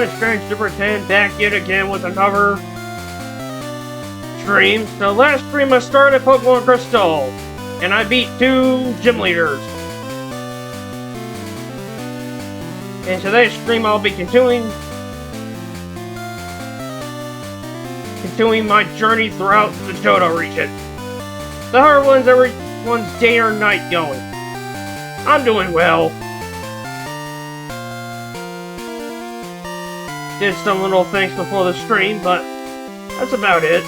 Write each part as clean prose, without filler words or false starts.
Experience Super 10 back yet again with another stream. So last stream I started Pokemon Crystal, and I beat 2 gym leaders. In today's stream I'll be continuing my journey throughout the Johto Region. The hard ones, everyone's day or night going. I'm doing well. Did some little things before the stream, but that's about it.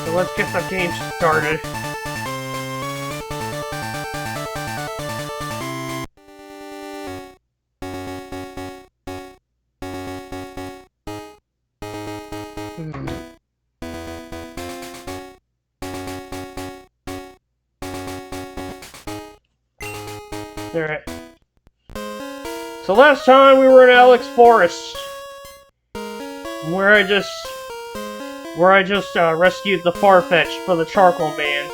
So let's get the game started. Alright. So last time we were in Alex Forest, where I just rescued the Farfetch for the Charcoal Man.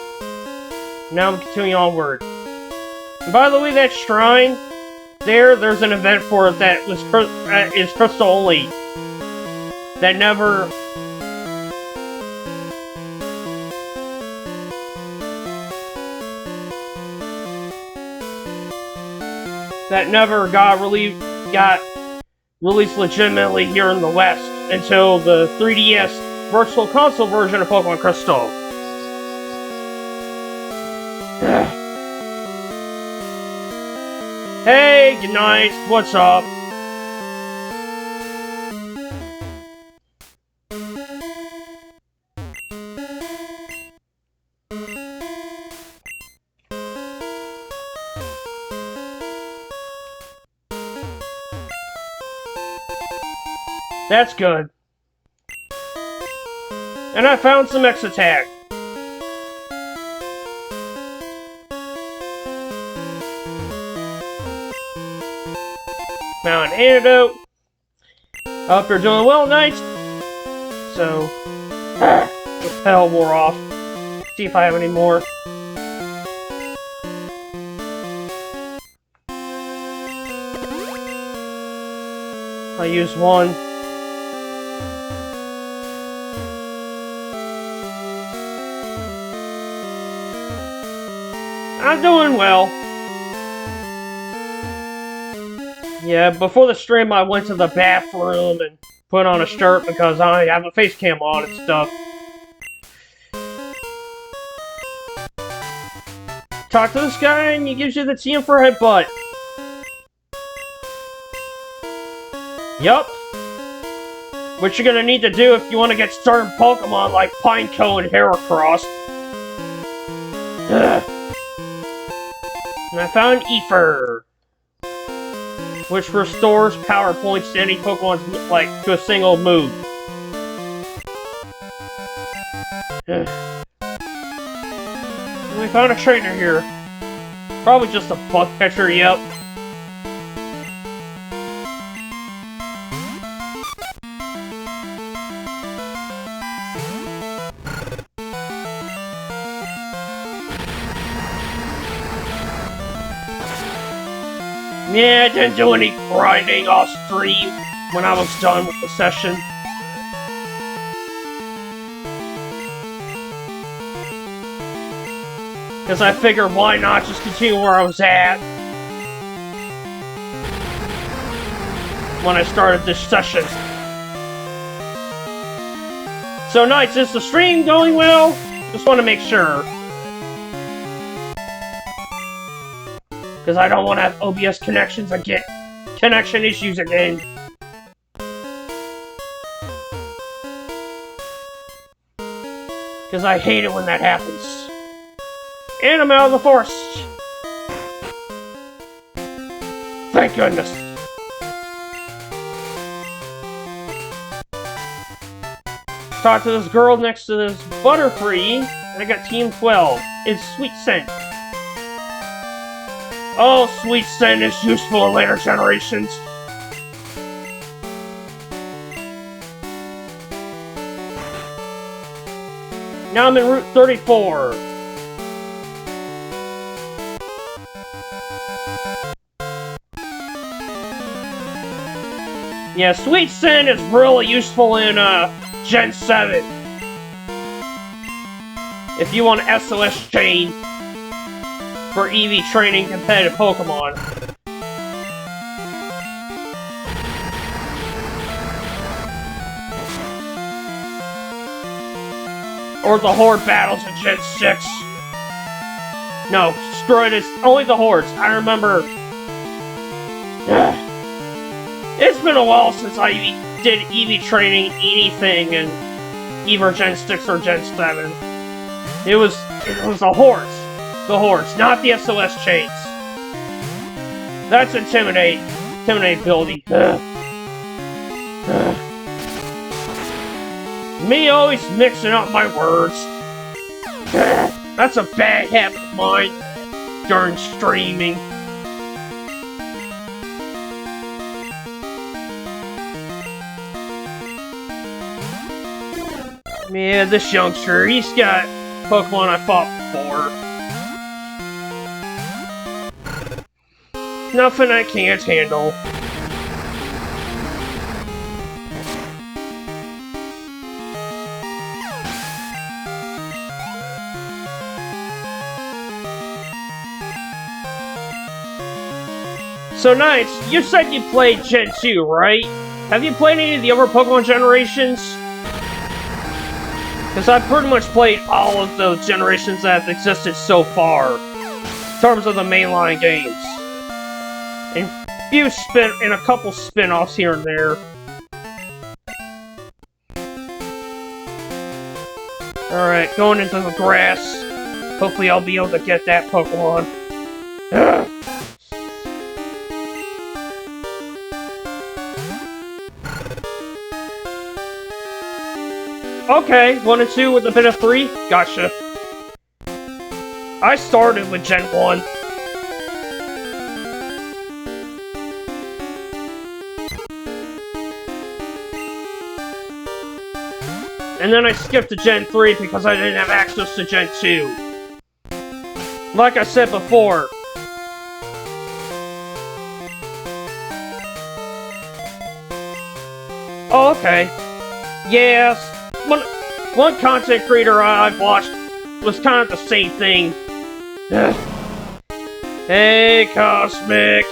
Now I'm continuing onward. And by the way, that shrine there's an event for it that is crystal only. That never got released legitimately here in the West until the 3DS Virtual Console version of Pokemon Crystal. Hey, good night. What's up? That's good. And I found some X-Attack. Found an antidote. I hope you're doing well, Knights. So, Repel wore off. See if I have any more. I used one. I'm doing well. Yeah, before the stream I went to the bathroom and put on a shirt because I have a face cam on and stuff. Talk to this guy and he gives you the TM for a headbutt. Yup. What you're gonna need to do if you want to get started Pokemon like Pineco and Heracross. Ugh. And I found Ether, which restores power points to any Pokemon's, to a single move. And we found a trainer here. Probably just a bug catcher, yep. Yeah, I didn't do any grinding off stream when I was done with the session. Because I figured why not just continue where I was at when I started this session. So, Knights, is the stream going well? Just want to make sure. Because I don't want to have OBS connection issues again. Because I hate it when that happens. And I'm out of the forest. Thank goodness. Talk to this girl next to this Butterfree, and I got Team 12. It's Sweet Scent. Oh, Sweet Scent is useful in later generations. Now I'm in Route 34. Yeah, Sweet Sin is really useful in Gen 7. If you want SOS Chain for EV training competitive Pokemon. Or the Horde battles in Gen 6. No, screw it, it's only the Hordes. I remember... It's been a while since I did EV training anything in either Gen 6 or Gen 7. It was the Hordes. The Hordes, not the SOS Chains. That's Intimidate. Intimidate ability. Me always mixing up my words. That's a bad habit of mine during streaming. Yeah, this youngster, he's got Pokemon I fought before. Nothing I can't handle. So, Knights, you said you played Gen 2, right? Have you played any of the other Pokemon generations? Because I've pretty much played all of those generations that have existed so far, in terms of the mainline games. And a couple spin-offs here and there. Alright, going into the grass. Hopefully I'll be able to get that Pokemon. Ugh. Okay, 1 and 2 with a bit of 3. Gotcha. I started with Gen 1. And then I skipped to Gen 3 because I didn't have access to Gen 2. Like I said before. Oh, okay. Yes. One content creator I've watched was kind of the same thing. Hey, Cosmic!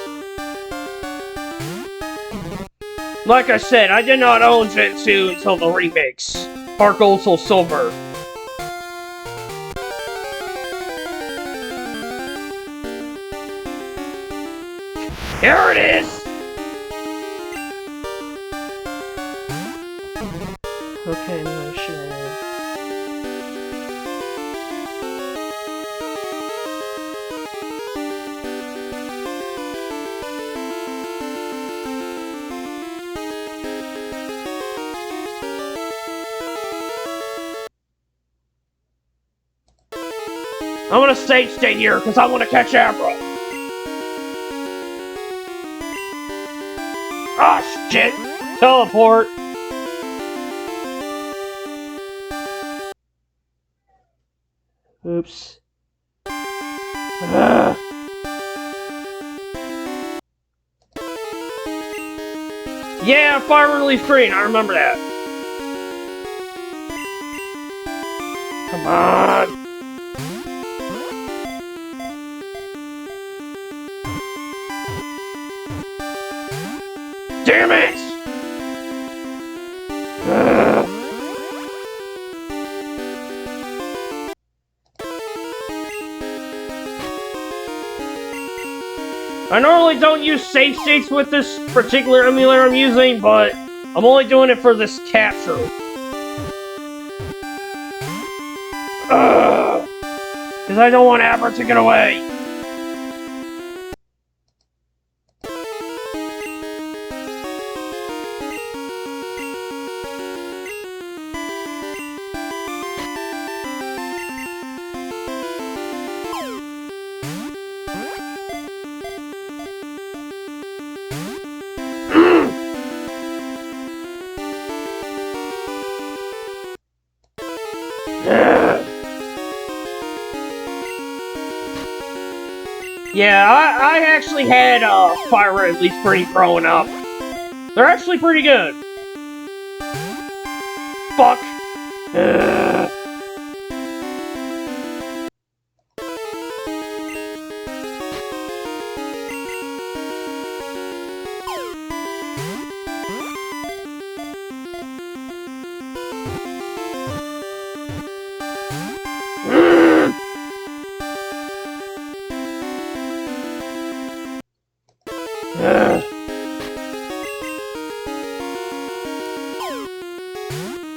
Like I said, I did not own Gen 2 until the remakes. Heart Gold, Soul Silver. Here it is! Okay, motion. I'm gonna stay here because I want to catch Abra. Ah, shit! Teleport. Oops. Yeah, Fire Relief Green, I remember that. Come on. Damn it! I normally don't use save states with this particular emulator I'm using, but I'm only doing it for this capture. Because I don't want Abra to get away. Yeah, I actually had Fire Relief Green growing up. They're actually pretty good. Fuck.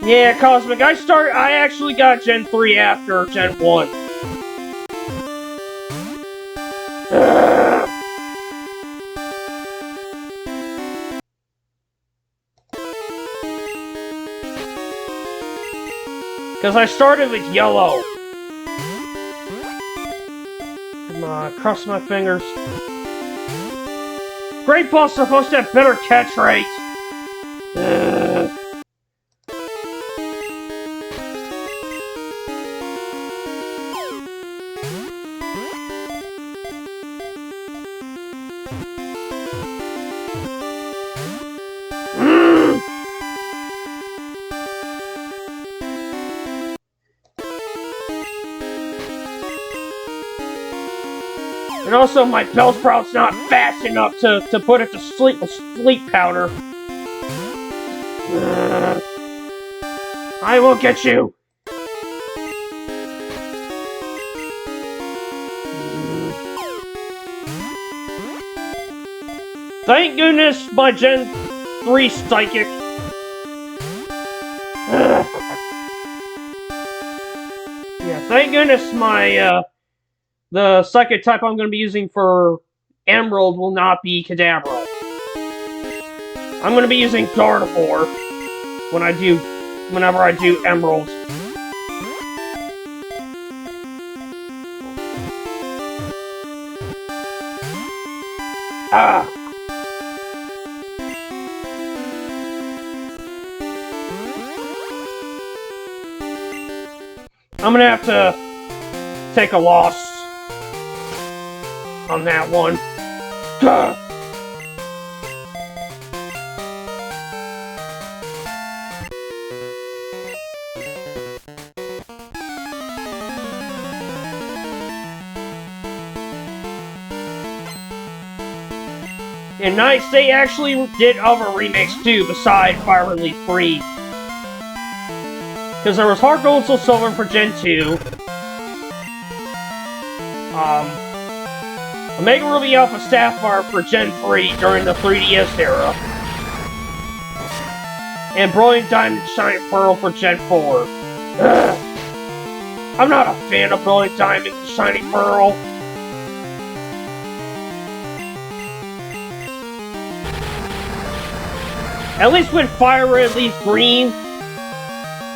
Yeah, Cosmic, I actually got Gen 3 after Gen 1. Because I started with yellow. Come on, cross my fingers. Great Balls are supposed to have better catch rate. And also, my Bellsprout's not fast enough to put it to sleep with sleep powder. I will get you! Thank goodness my Gen 3 Psychic. Yeah, thank goodness my, the Psychic type I'm going to be using for Emerald will not be Kadabra. I'm going to be using Gardevoir whenever I do Emerald. Ah! I'm gonna have to take a loss on that one. Gah. And nice, they actually did other remakes too, besides Fire Relief 3. Because there was Heart Gold Soul Silver for Gen 2. Omega Ruby Alpha Sapphire for Gen 3 during the 3DS era. And Brilliant Diamond Shining Pearl for Gen 4. Ugh. I'm not a fan of Brilliant Diamond and Shining Pearl. At least with Fire Relief Green,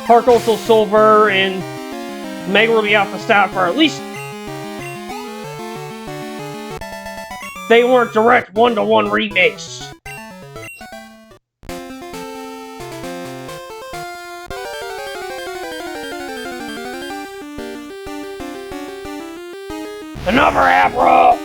Heart Gold Soul Silver, and Omega Ruby Alpha Sapphire, at least they weren't direct one-to-one remakes. Another Abra!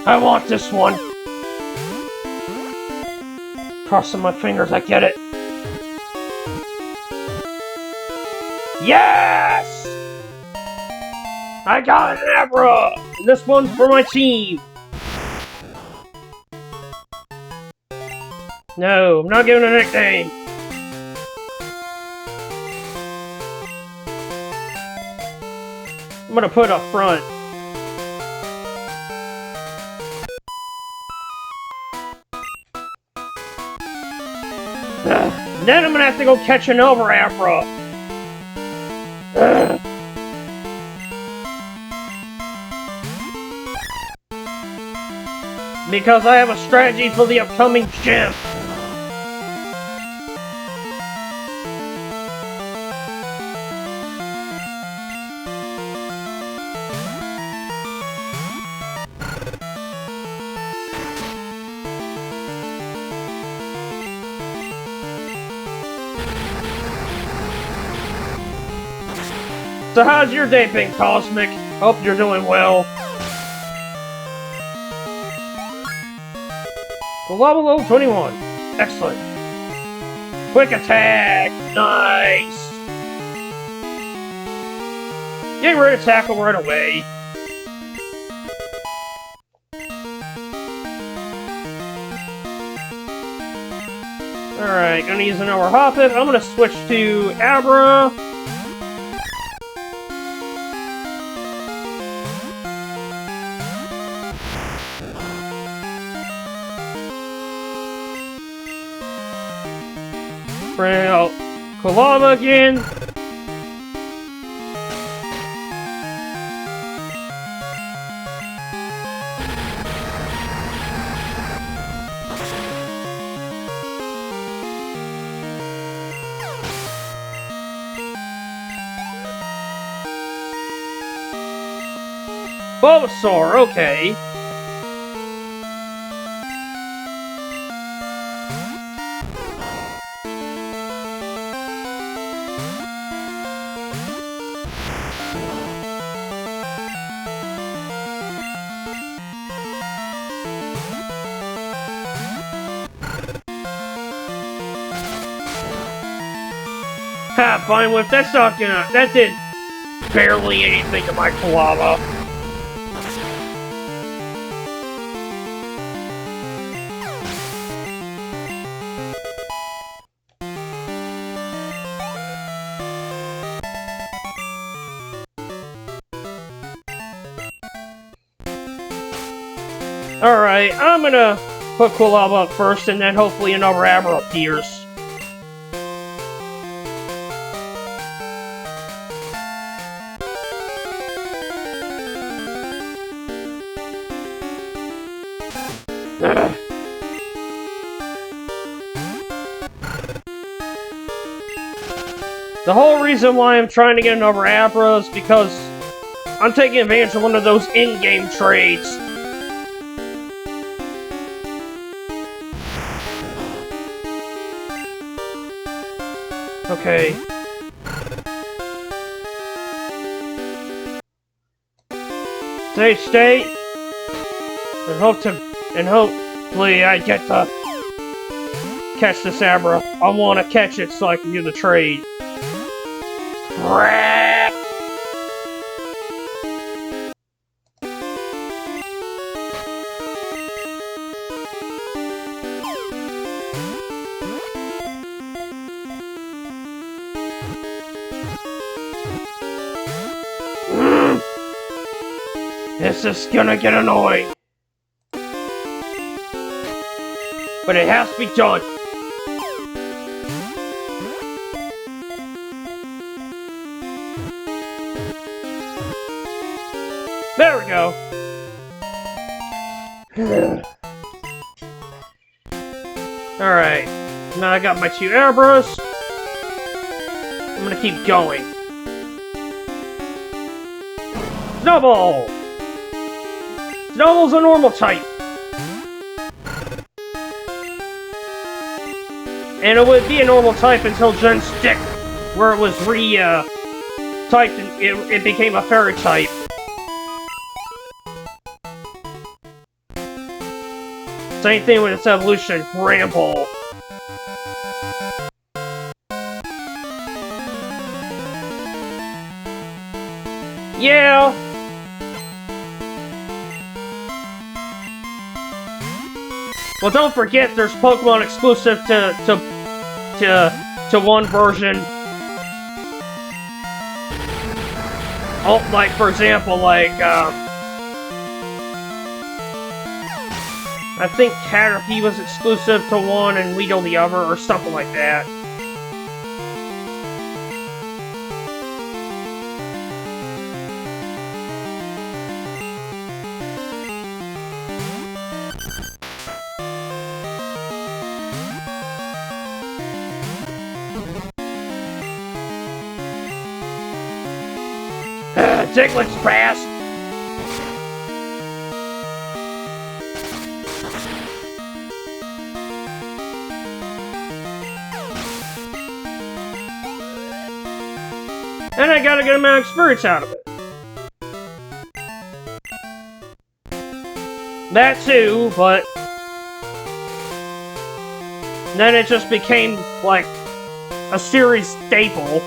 I want this one. Crossing my fingers, I get it. Yes! I got an Abra! And this one's for my team. No, I'm not giving a nickname. I'm gonna put up front. Then I'm gonna have to go catch another Abra. Because I have a strategy for the upcoming gym. So how's your day been, Cosmic? Hope you're doing well. Level 21. Excellent. Quick attack! Nice! Get ready to tackle right away. Alright, gonna use another Hoppet. I'm gonna switch to Abra. Bring out Kulava again. Bulbasaur, okay. Ha, fine with that's not gonna. That did barely anything to my Kulava. Alright, I'm gonna put Kulava up first, and then hopefully another Abra appears. The whole reason why I'm trying to get another Abra is because I'm taking advantage of one of those in-game trades. Okay. Stage state. And hopefully I get to catch this Abra. I want to catch it so I can do the trade. Crap! This is gonna get annoying. But it has to be done. There we go. Alright. Now I got my two Abras. I'm gonna keep going. Snowball! Snowball's a normal type. And it would be a normal type until Gen 6, where it was typed and it became a fairy type. Same thing with its evolution, Bramble. Yeah. Well, don't forget, there's Pokemon exclusive to one version. Oh, like for example, like I think Caterpie was exclusive to one and Weedle the other, or something like that. Diglett's fast! And I got a good amount of experience out of it. That too, but then it just became, like, a series staple.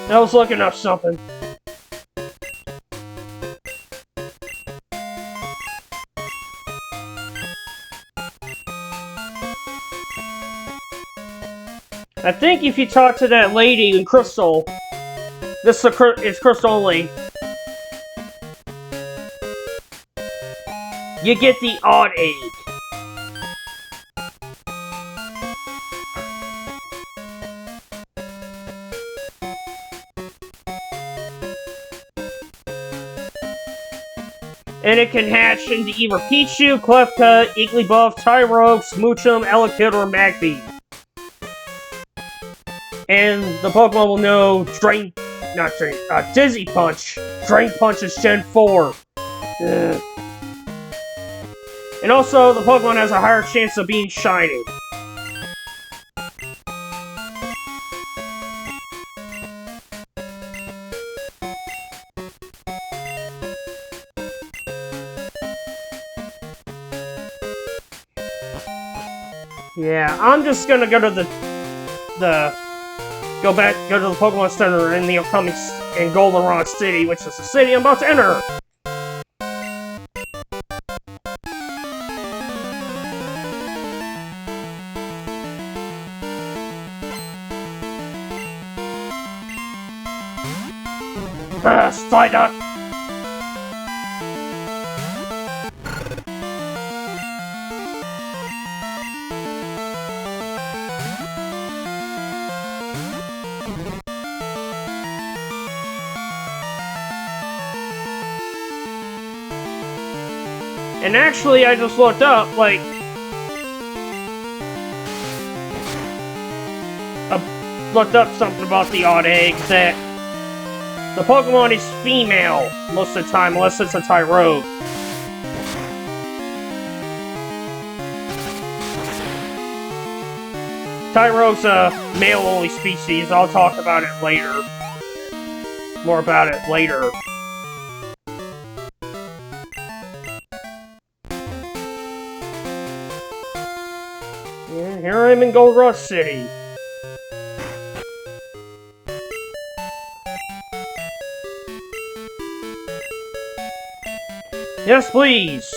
I was looking up something. I think if you talk to that lady in Crystal, this is Crystal only, you get the odd egg. And it can hatch into either Pichu, Klefka, Igglybuff, Tyrogue, Smoochum, Elekid, or Magby. And the Pokemon will know Dizzy Punch. Drain Punch is Gen 4. Ugh. And also, the Pokemon has a higher chance of being shiny. Yeah, I'm just gonna go to go to the Pokemon Center in the upcoming in Goldenrod City, which is the city I'm about to enter. Psyduck! And actually, I just looked up, like, I looked up something about the odd egg, that the Pokemon is female most of the time, unless it's a Tyrogue. Tyrogue's a male-only species. I'll talk about it later. More about it later. And here I am in Gold Rush City. Yes, please.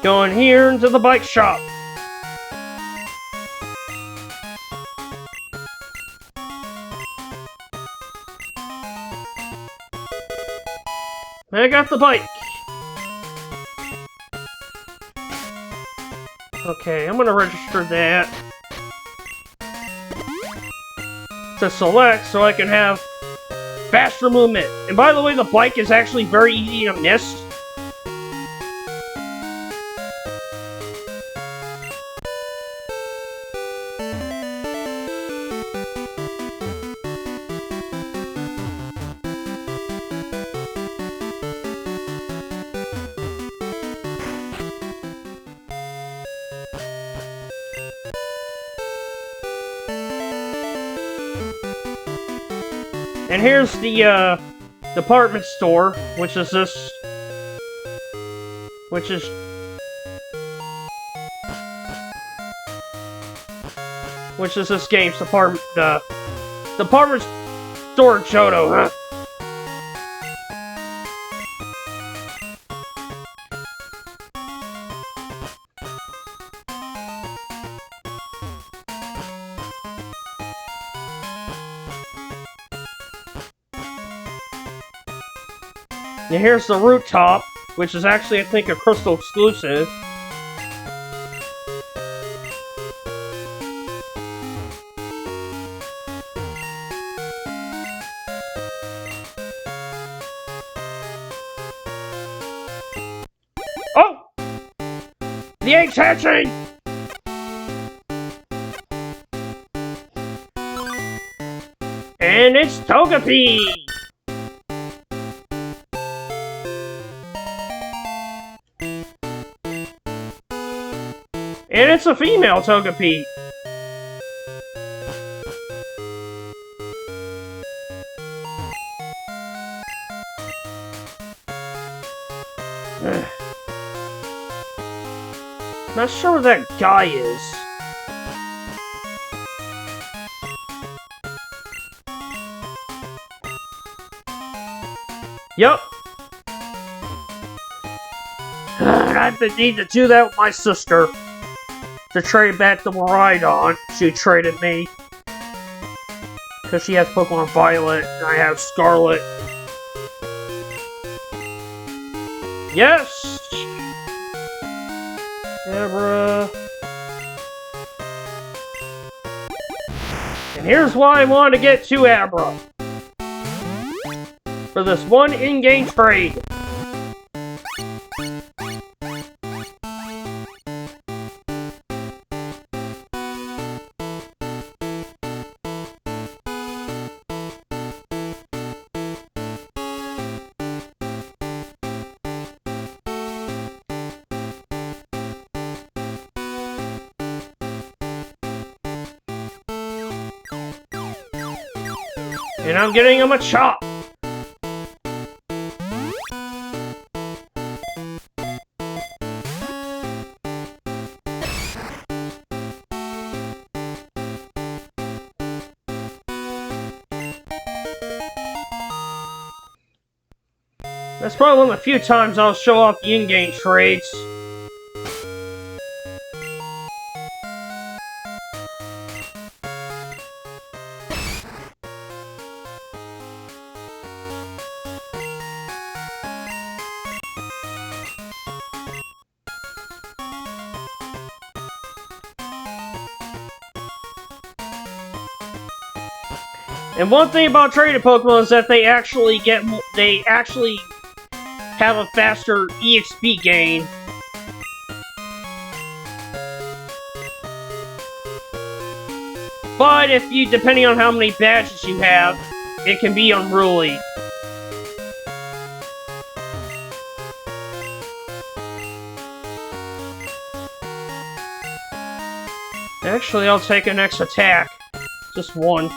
Going here into the bike shop. I got the bike. Okay, I'm gonna register that to select so I can have faster movement. And by the way, the bike is actually very easy to miss. And here's the department store, which is this, which is this game's department store Johto, huh? And here's the rooftop, which is actually, I think, a Crystal exclusive. Oh! The egg's hatching! And it's Togepi! And it's a female Togepi. Not sure where that guy is. Yup. I've been needing to do that with my sister. To trade back the Miraidon she traded me. Because she has Pokemon Violet, and I have Scarlet. Yes! Abra. And here's why I wanted to get to Abra. For this one in-game trade. And I'm getting him a chop! That's probably one of the few times I'll show off the in-game trades. And one thing about traded Pokemon is that they actually have a faster EXP gain. But if you, depending on how many badges you have, it can be unruly. Actually, I'll take an X attack. Just one.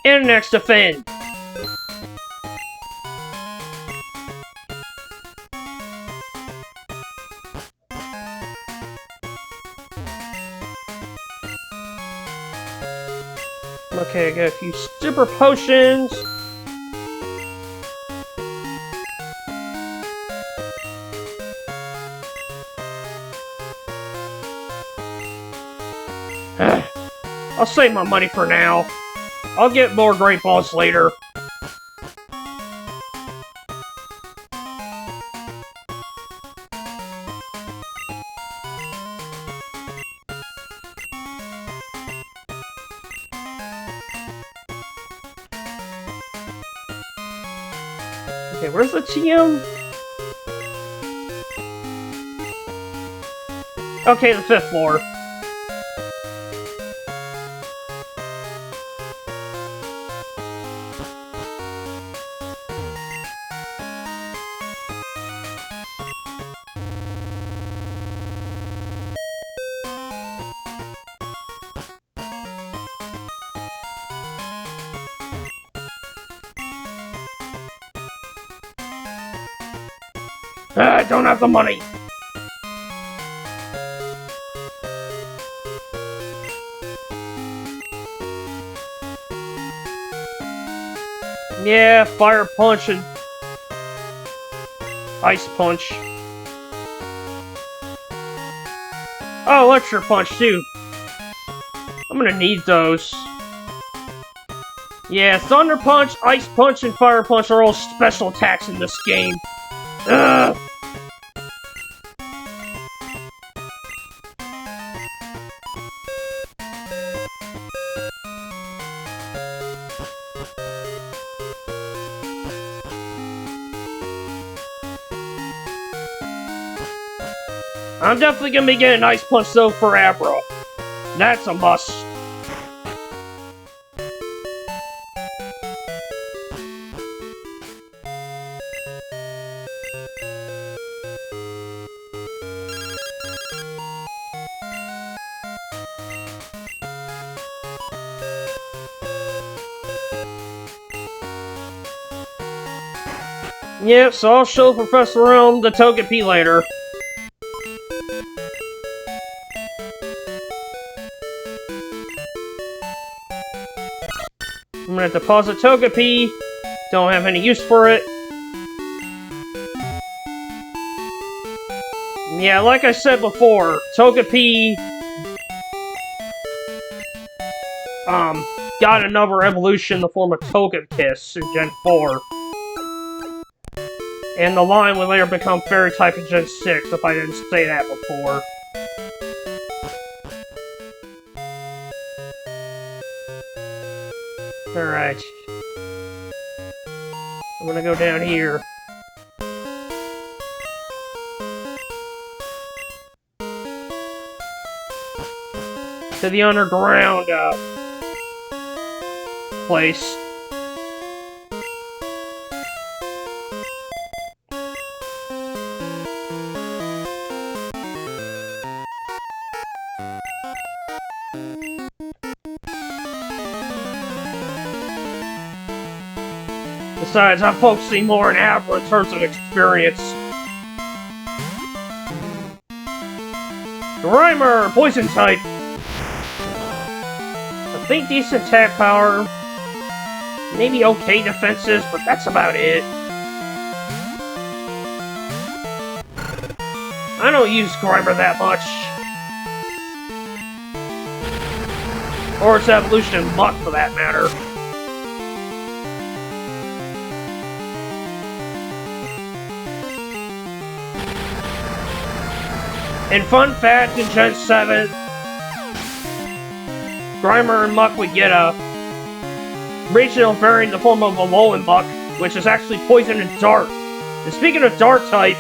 And an X defend. Okay, I got a few super potions. I'll save my money for now. I'll get more Great Balls later. Okay, where's the TM? Okay, the 5th floor. I don't have the money. Yeah, Fire Punch and Ice Punch. Oh, Electric Punch too. I'm gonna need those. Yeah, Thunder Punch, Ice Punch, and Fire Punch are all special attacks in this game. Ugh. I'm definitely gonna be getting Ice Punch though for Abra. That's a must. Yep, so I'll show Professor around the Togepi later. I'm gonna deposit Togepi. Don't have any use for it. Yeah, like I said before, Togepi got another evolution in the form of Togekiss in Gen 4. And the line would later become Fairy type in Gen 6, if I didn't say that before. Alright. I'm gonna go down here. To the underground, place. Besides, I'm focusing more on Abra in terms of experience. Grimer, poison type. I think decent attack power. Maybe okay defenses, but that's about it. I don't use Grimer that much. Or its evolution in Muck, for that matter. And fun fact, in Gen 7, Grimer and Muck would get a regional variant in the form of a Alolan Muck, which is actually Poison and Dark. And speaking of Dark types,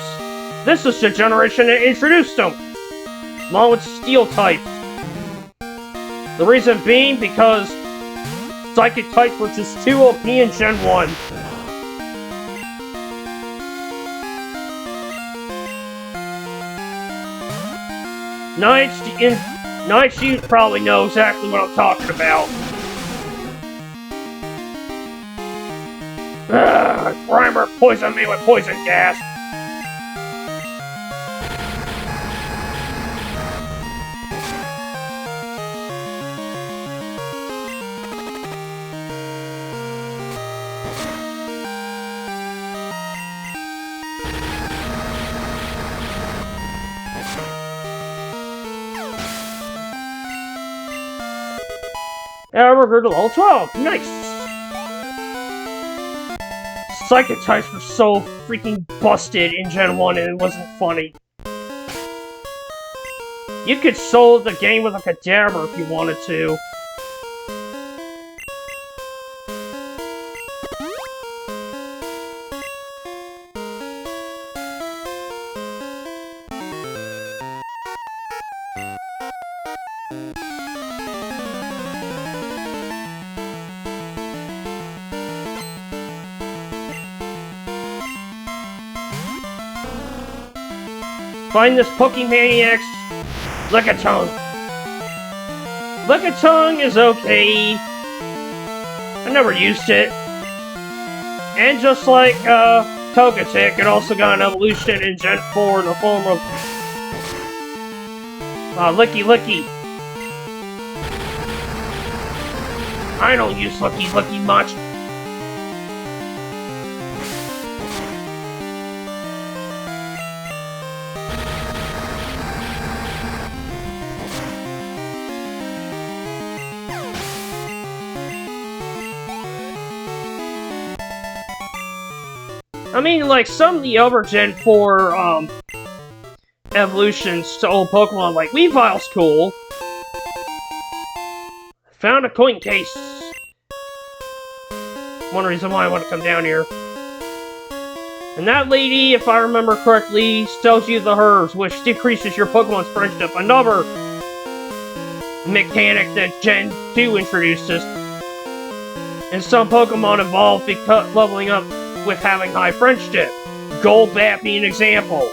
this is the generation that introduced them, along with Steel type. The reason being because Psychic types were just too OP in Gen 1. Night, you probably know exactly what I'm talking about. Grimer poisoned me with poison gas. We're to level 12. Nice! Psychic types were so freaking busted in Gen 1 and it wasn't funny. You could solo the game with a Cadaver if you wanted to. Find this Pokemaniac's Lickitung. Lickitung is okay. I never used it. And just like Togetic, it also got an evolution in Gen 4 in the form of Licky Licky. I don't use Licky Licky much. I mean, like, some of the other Gen 4, evolutions to old Pokemon, like Weavile's cool. Found a coin case. One reason why I want to come down here. And that lady, if I remember correctly, sells you the herbs, which decreases your Pokemon's friendship. Another mechanic that Gen 2 introduces. And some Pokemon evolve because leveling up with having high friendship. Golbat being an example.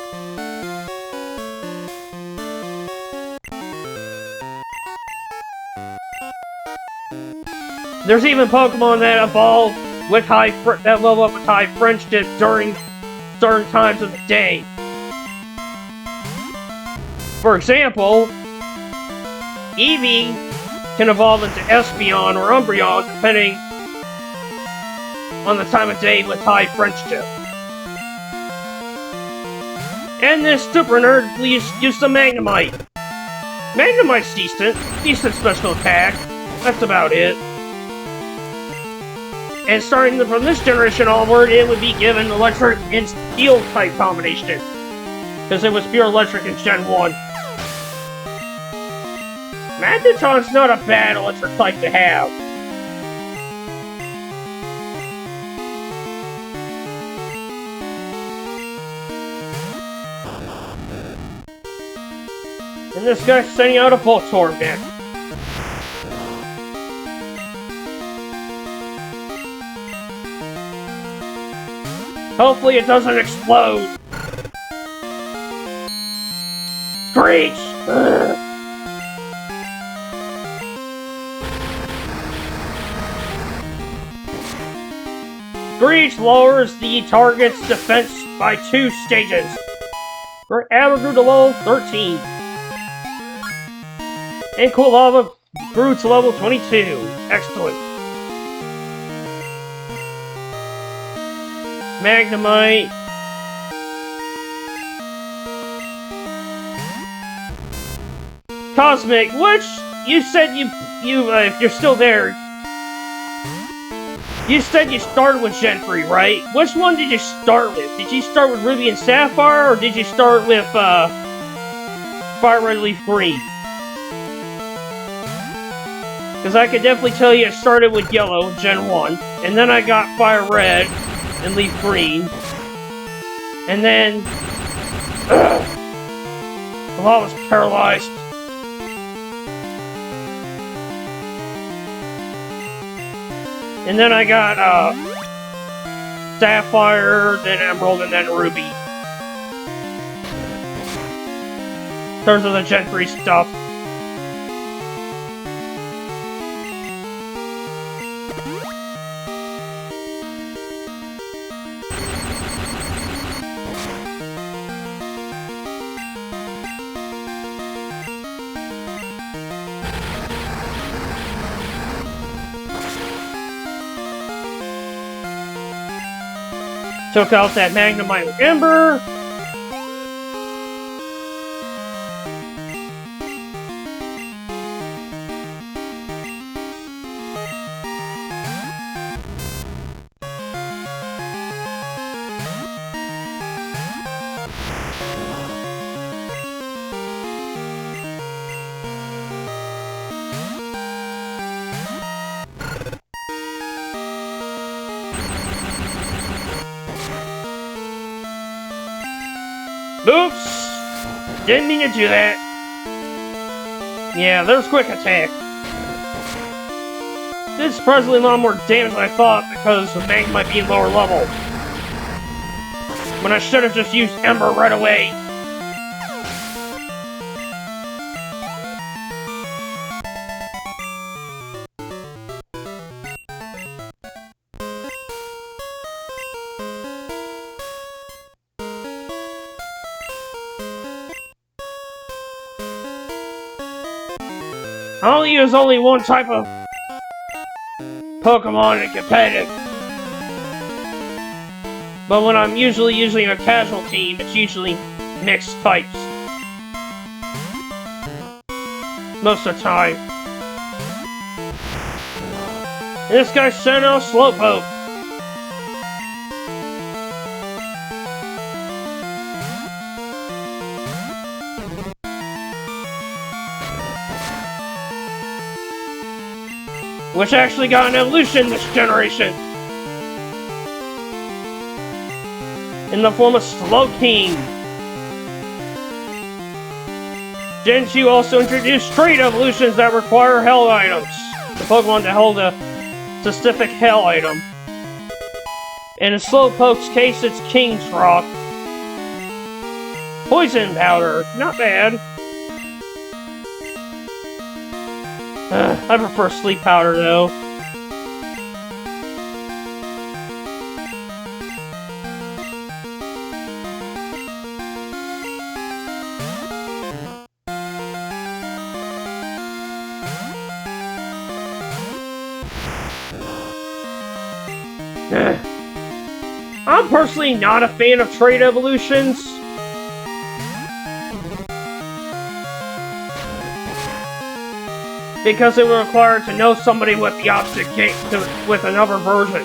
There's even Pokemon that evolve with that level up with high friendship during certain times of the day. For example, Eevee can evolve into Espeon or Umbreon depending on the time of day with high friendship. And this super nerd used the Magnemite. Magnemite's decent special attack. That's about it. And starting from this generation onward, it would be given electric and steel type combination. Because it was pure electric in Gen 1. Magneton's not a bad electric type to have. And this guy's sending out a Voltorb next. Hopefully it doesn't explode. Screech! Ugh. Screech lowers the target's defense by 2 stages. Arrow grew to level 13. And Cool Lava grew to level 22. Excellent. Magnemite. Cosmic, which you said if you're still there, you said you started with Gen 3, right? Which one did you start with? Did you start with Ruby and Sapphire, or did you start with, Fire Red Leaf Green? Because I could definitely tell you I started with Yellow, Gen 1, and then I got Fire Red and Leaf Green, and then the law was paralyzed. And then I got Sapphire, then Emerald, and then Ruby. In terms of the Gen 3 stuff. Took out that Magnemite with Ember. Oops! Didn't mean to do that. Yeah, there's quick attack. Did surprisingly a lot more damage than I thought because the Magnemite being lower level. When I should have just used Ember right away. I'll use only one type of Pokemon in competitive. But when I'm usually using a casual team, it's usually mixed types. Most of the time. And this guy sent out Slowpoke. Which actually got an evolution this generation. In the form of Slowking. Gen 2 also introduced straight evolutions that require Hell items. The Pokemon to hold a specific Hell item. In Slowpoke's case, it's King's Rock. Poison Powder, not bad. I prefer Sleep Powder, though. I'm personally not a fan of trait evolutions. Because it would require to know somebody with the opposite game with another version.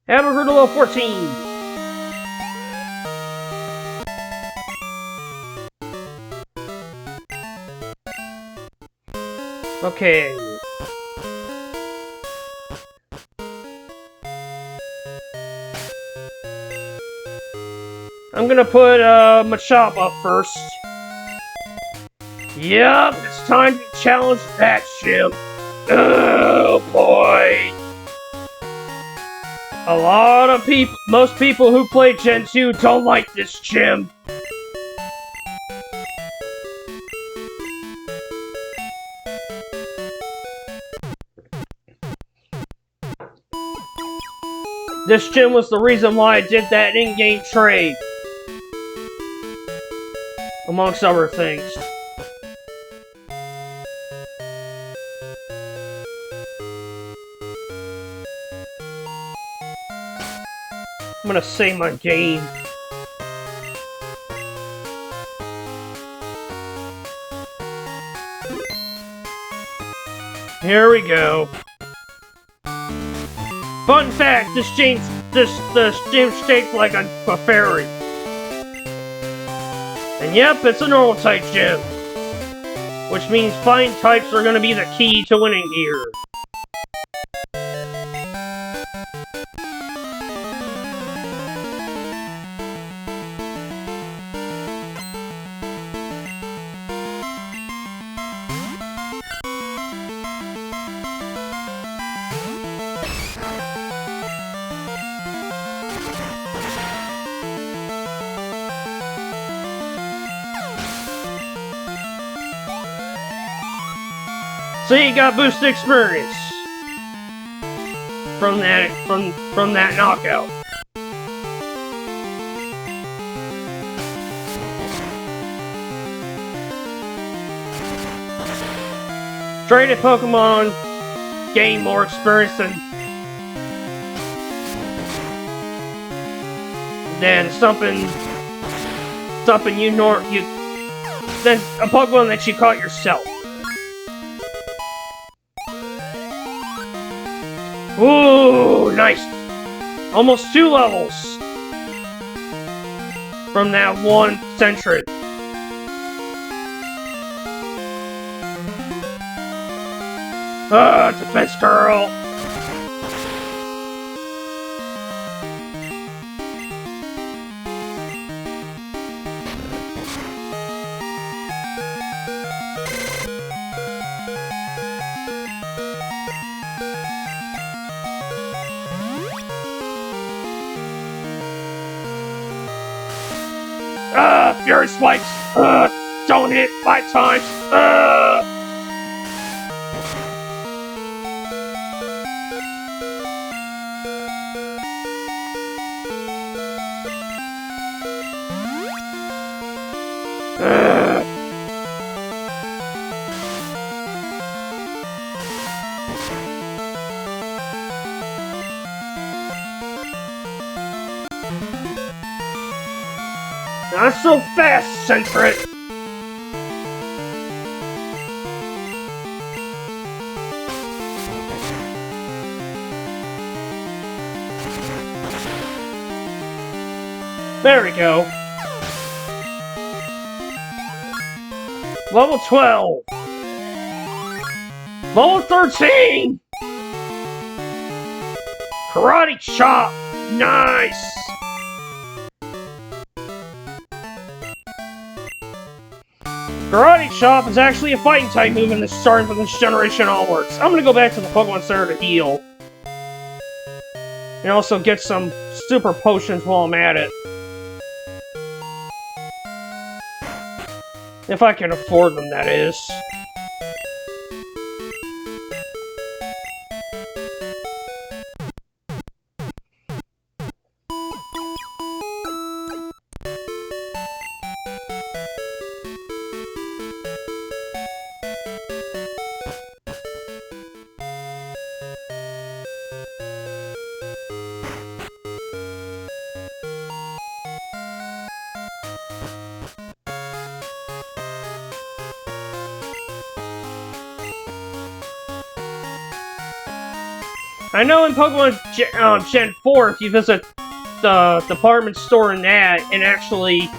Haven't heard of level 14. Okay. I'm gonna put Machop up first. Yep, it's time to challenge that gym. Oh boy. A lot of people, most people who play Gen 2 don't like this gym. This gym was the reason why I did that in-game trade. Amongst other things. I'm gonna save my game. Here we go. Fun fact, this gym's shaped like a fairy. And yep, it's a normal type gym. Which means flying types are gonna be the key to winning here. So you got boosted experience from that knockout. Traded Pokemon gain more experience than something than a Pokemon that you caught yourself. Ooh, nice! Almost 2 levels from that one Sentret. Defense girl! Fury Spikes! Don't hit 5 times! Not so fast, Centret! There we go. Level 12. Level 13! Karate chop! Nice! Karate chop is actually a fighting type move in this starting from this generation onwards. I'm gonna go back to the Pokemon Center to heal. And also get some super potions while I'm at it. If I can afford them, that is. I know in Pokemon Gen 4, if you visit the department store in that and actually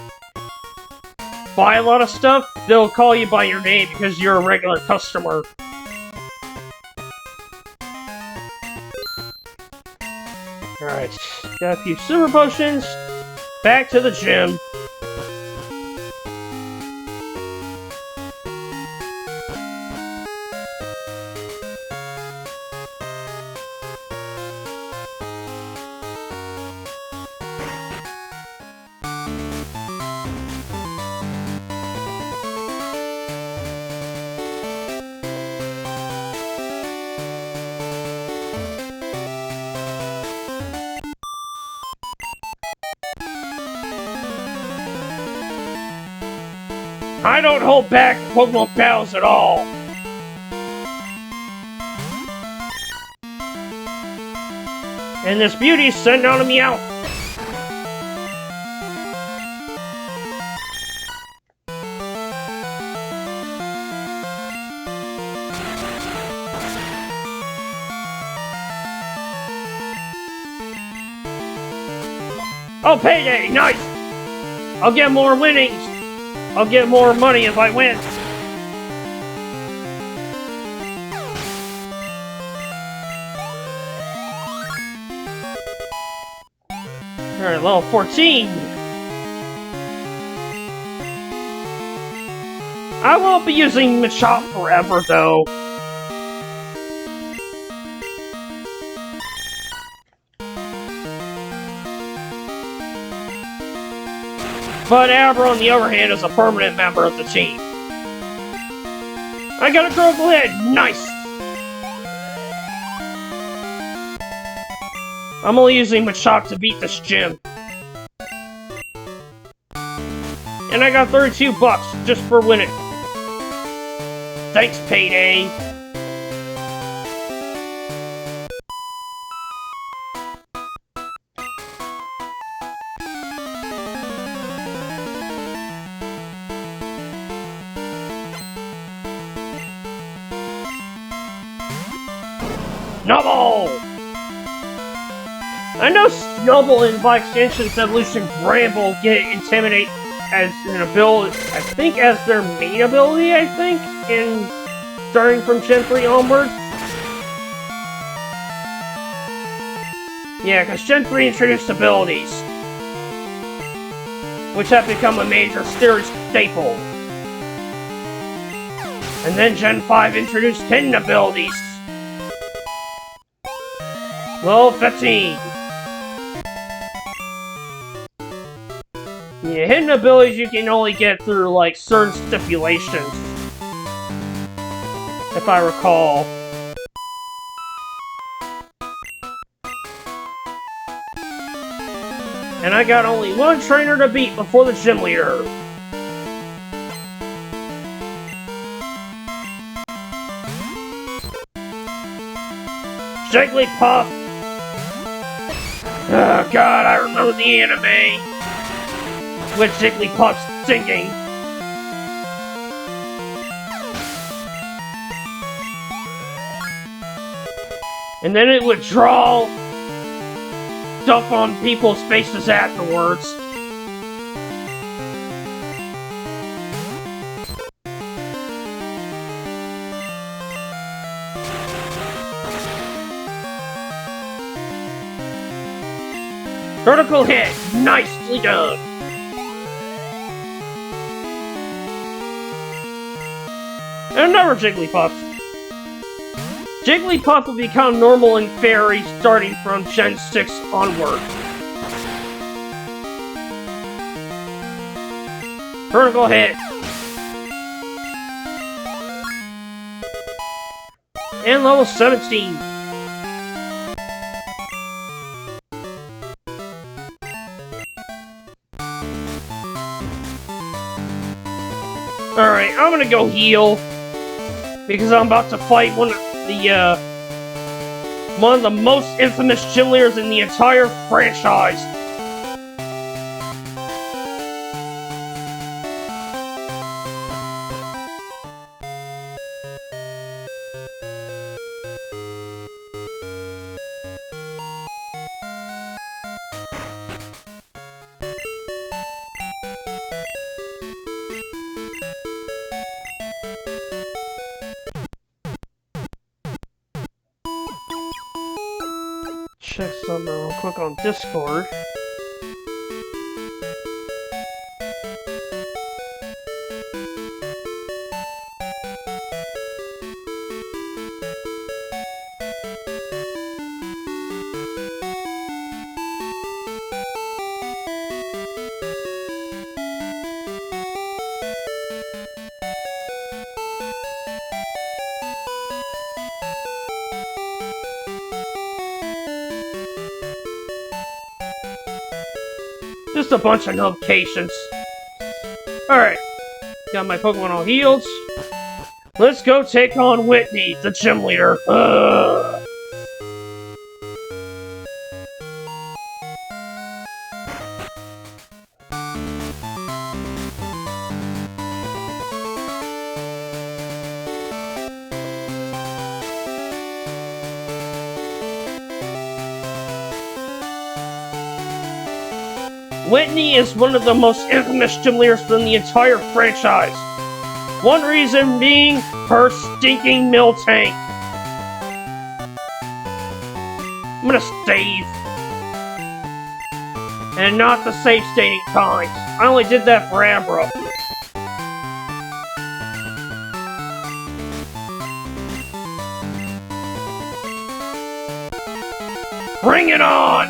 buy a lot of stuff, they'll call you by your name because you're a regular customer. Alright, got a few super potions. Back to the gym. I don't hold back Pokemon battles at all. And this beauty's sending out a meow. Oh, payday! Nice! I'll get more winnings! I'll get more money if I win! Alright, level 14! I won't be using Machop forever, though. But Abra, on the other hand, is a permanent member of the team. I got a critical hit! Nice! I'm only using Machop to beat this gym. And I got 32 bucks just for winning. Thanks, Payday! Snubble! I know Snubble and by extension Evolution Bramble get Intimidate as an ability, I think as their main ability, in starting from Gen 3 onwards. Yeah, because Gen 3 introduced abilities, which have become a major series staple. And then Gen 5 introduced hidden abilities. Level 15. Yeah, hidden abilities you can only get through, like, certain stipulations. If I recall. And I got only one trainer to beat before the gym leader. Jigglypuff! Oh god, I remember the anime! with Jigglypuff's singing. And then it would draw stuff on people's faces afterwards. Critical hit! Nicely done! And another Jigglypuff. Jigglypuff will become normal and fairy starting from Gen 6 onward. Critical hit! And level 17. Alright, I'm gonna go heal. Because I'm about to fight one of the most infamous gym leaders in the entire franchise. Check something real quick on Discord. Just a bunch of notifications. Alright. Got my Pokemon all healed. Let's go take on Whitney, the gym leader. Whitney is one of the most infamous gym leaders in the entire franchise. One reason being her stinking Miltank. I'm gonna save. And not the save stating kind. I only did that for Abra. Bring it on!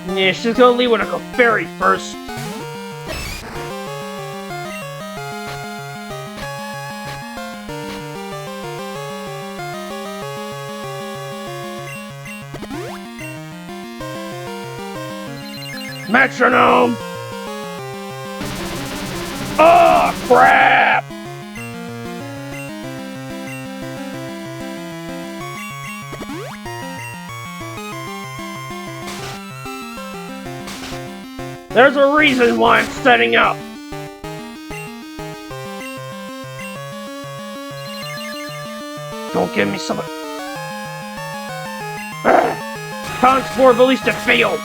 Yeah, she's gonna leave with a fairy first. Metronome! Oh, crap! There's a reason why I'm setting up. Don't give me some... Consport, but at least it failed.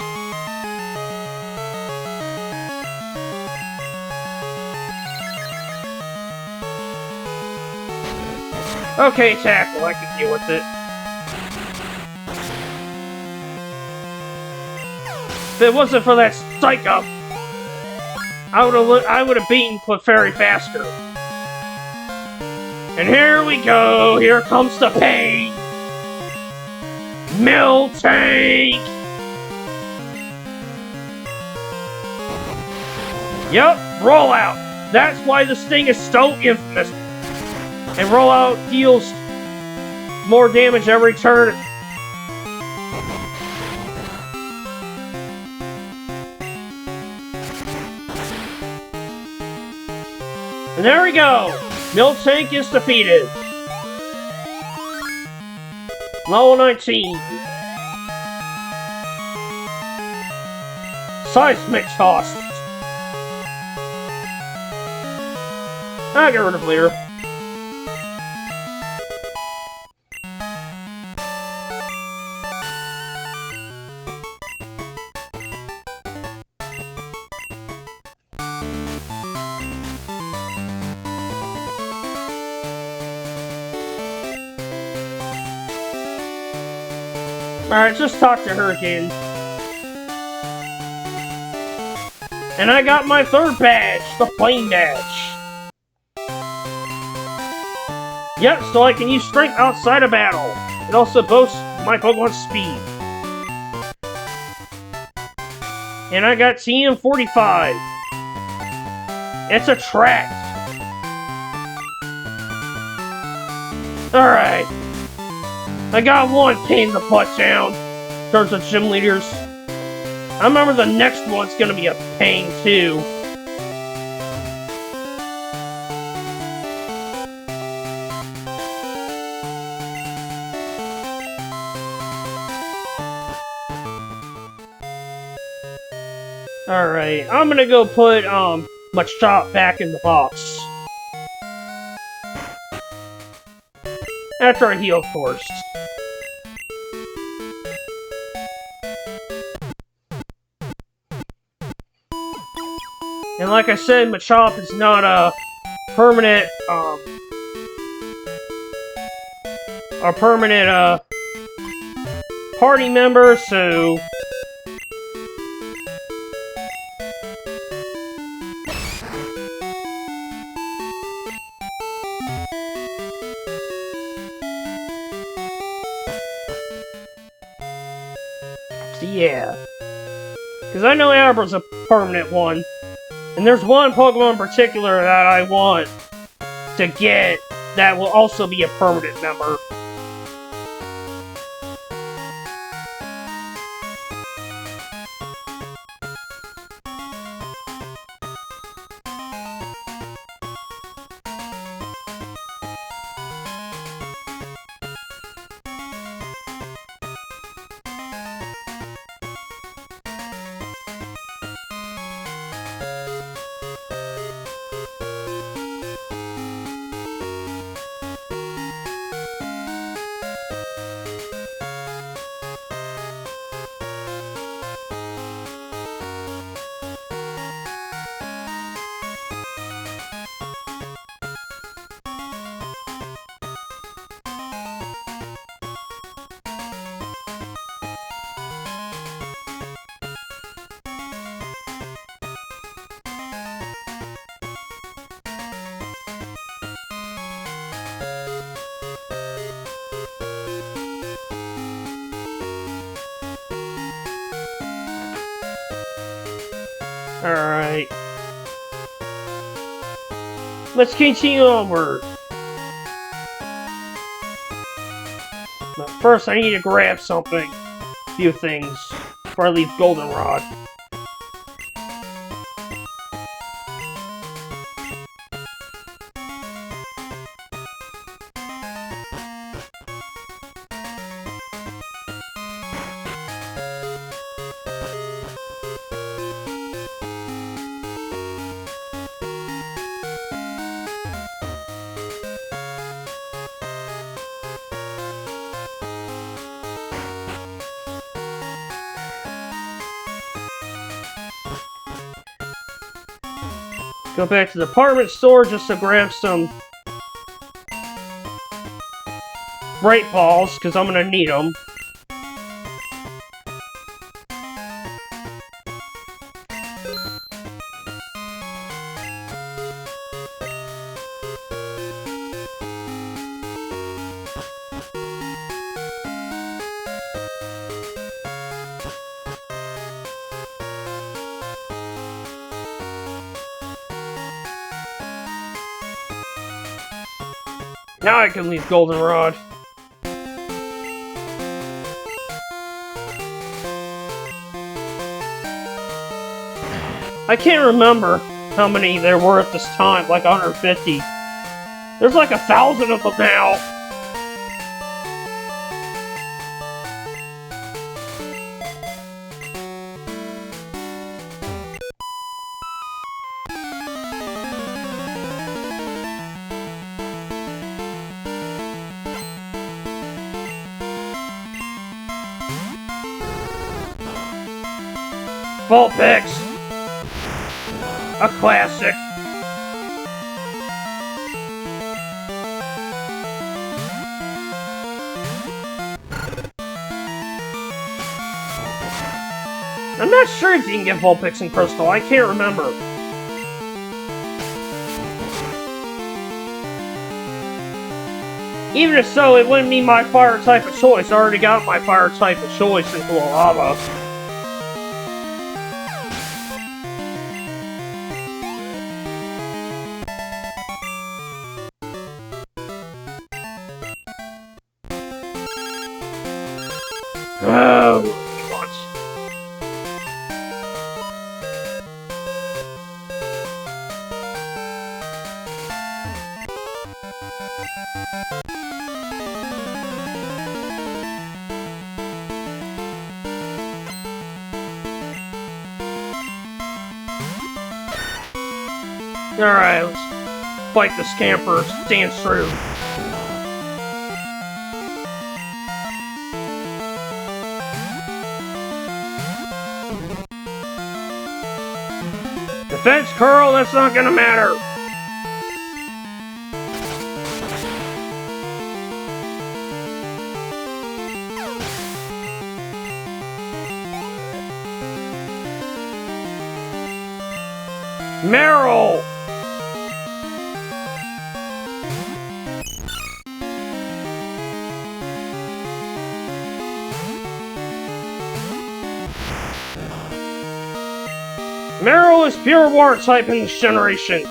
Okay, Tackle, I can deal with it. If it wasn't for that psycho, I would have beaten Clefairy faster. And here we go. Here comes the pain. Miltank. Yup, rollout. That's why this thing is so infamous. And rollout deals more damage every turn. And there we go! Miltank is defeated. Level 19. Seismic Toss. I get rid of Leer. Alright, just talk to her again. And I got my third badge, the Flame Badge. Yep, so I can use Strength outside of battle. It also boasts my Pokemon's speed. And I got TM45. It's a track. Alright. I got one pain in the butt down in terms of gym leaders. I remember the next one's gonna be a pain too. Alright, I'm gonna go put Machop back in the box. After I heal first. And like I said, Machop is not a permanent, party member, so... yeah. Because I know Abra's a permanent one. And there's one Pokemon in particular that I want to get that will also be a permanent member. Alright. Let's continue onward. But first I need to grab something. A few things. Before I leave Goldenrod. Go back to the department store just to grab some bright balls, because I'm going to need them. Now I can leave Goldenrod. I can't remember how many there were at this time, like 150. There's like 1,000 of them now. Vulpix! A classic. I'm not sure if you can get Vulpix in Crystal, I can't remember. Even if so, it wouldn't be my fire type of choice. I already got my fire type of choice into a lava. Oh. Alright, let's fight the scamper. Stand true. Defense curl, that's not gonna matter. Meryl! Meryl is pure water type in this generation.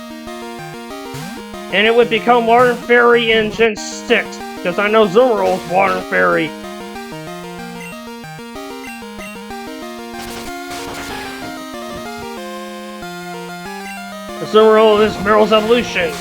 And it would become Water and Fairy in Gen 6, because I know Zumurl is Water and Fairy. Zumurl is Meryl's evolution.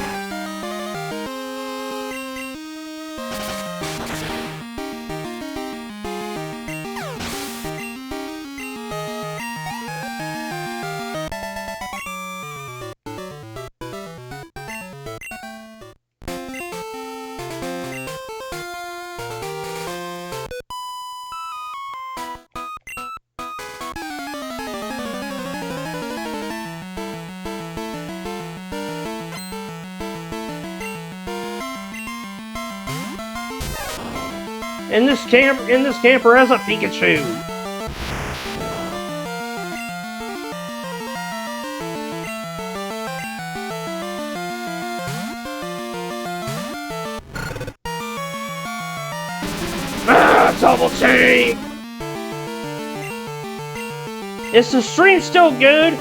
And this camper has a Pikachu. Ah, double team! Is the stream still good?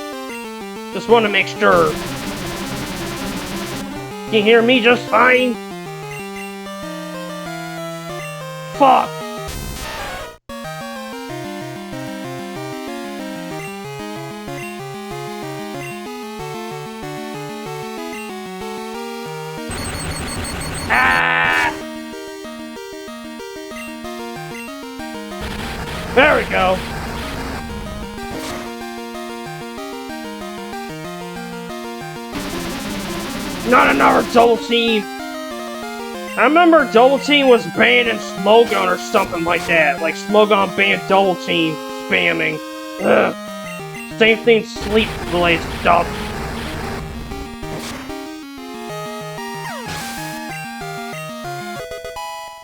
Just want to make sure. Can you hear me just fine? Fuck! Ah! There we go. Not another double team. I remember Double Team was banned in Smogon or something like that. Like Smogon banned Double Team spamming. Ugh. Same thing, sleep related stuff.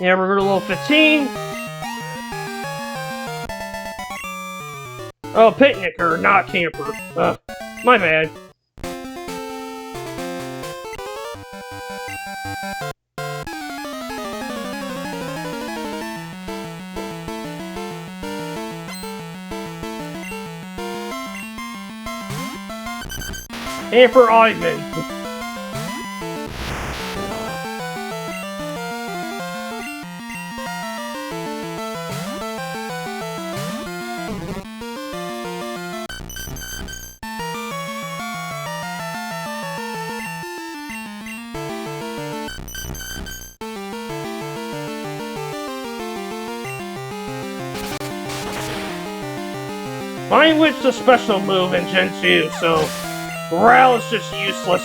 Yeah, we're level 15. Oh, picnicker, not camper. My bad. And for Ivan. Mine was the special move in Gen 2, so Growl is just useless.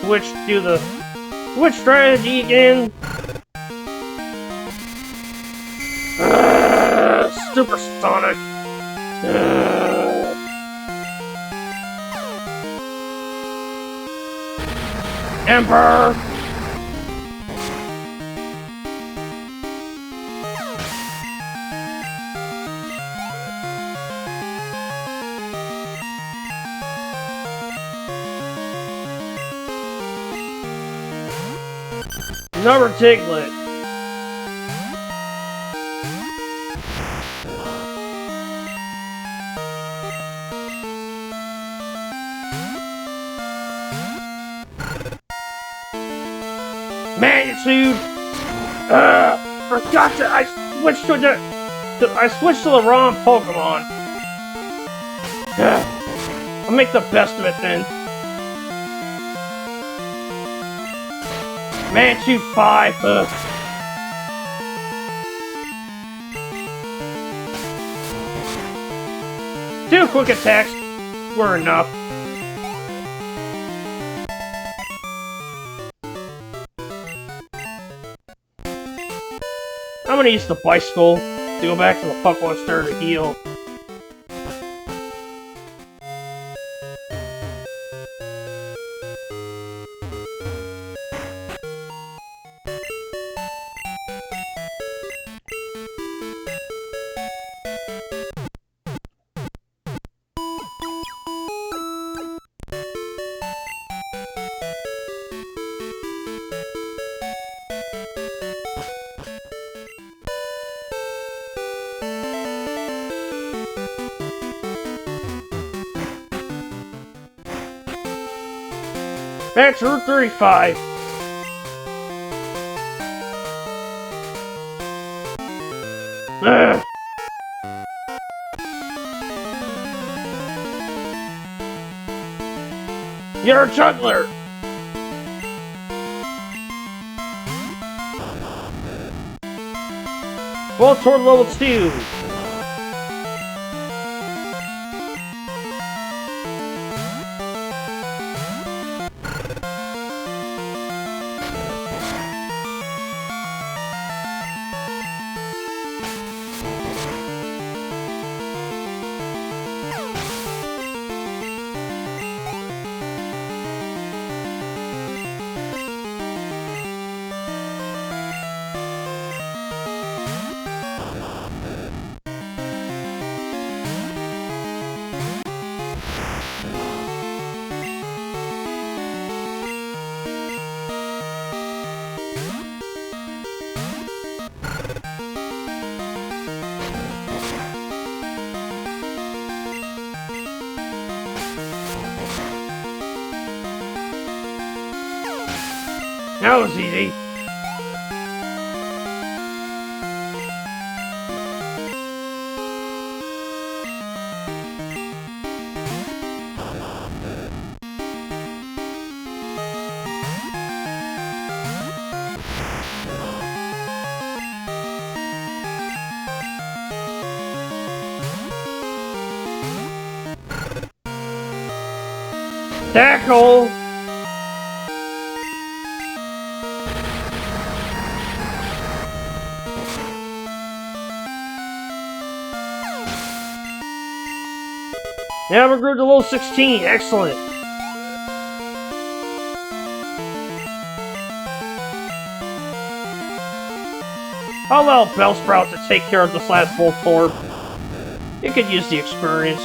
switch to the switch strategy again. Supersonic. Emperor. Another Tiglet. Magnitude. Forgot to. I switched to the wrong Pokemon. I'll make the best of it then. Magnitude 5. Two quick attacks were enough. I'm gonna use the bicycle to go back to the Pokemon Center to heal. That's Route 35. Ugh. You're a juggler! Well, toward level 2. That was easy. Tackle! Now we're grew to level 16. Excellent. I'll allow Bellsprout to take care of this last Voltorb. It could use the experience.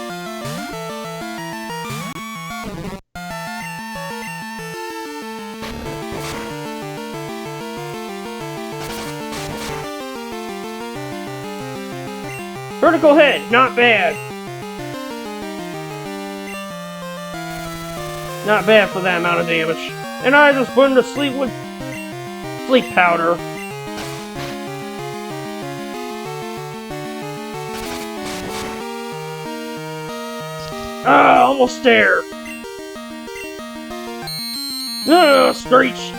Critical hit, not bad. Not bad for that amount of damage. And I just put him to sleep with sleep powder. Ah, almost there. Screech.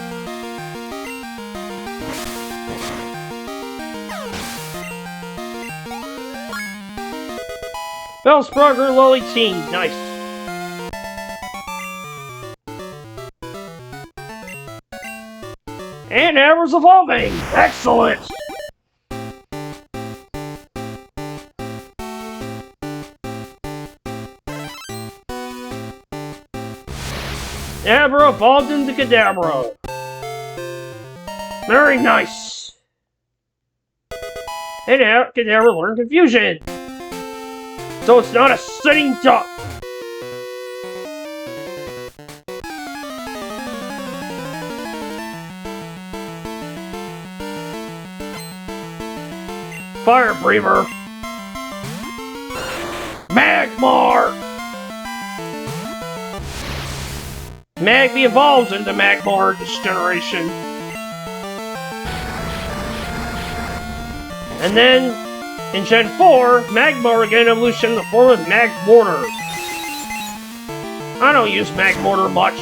Bellsprout grew level 18. Nice. And Amber's evolving! Excellent! Abra evolved into Kadabra. Very nice. And now Kadabra learned Confusion. So it's not a sitting duck. Fire Breather. Magmar. Magby evolves into Magmar this generation. And then, in Gen 4, Magmar again evolution in the form of Magmortar. I don't use Magmortar much.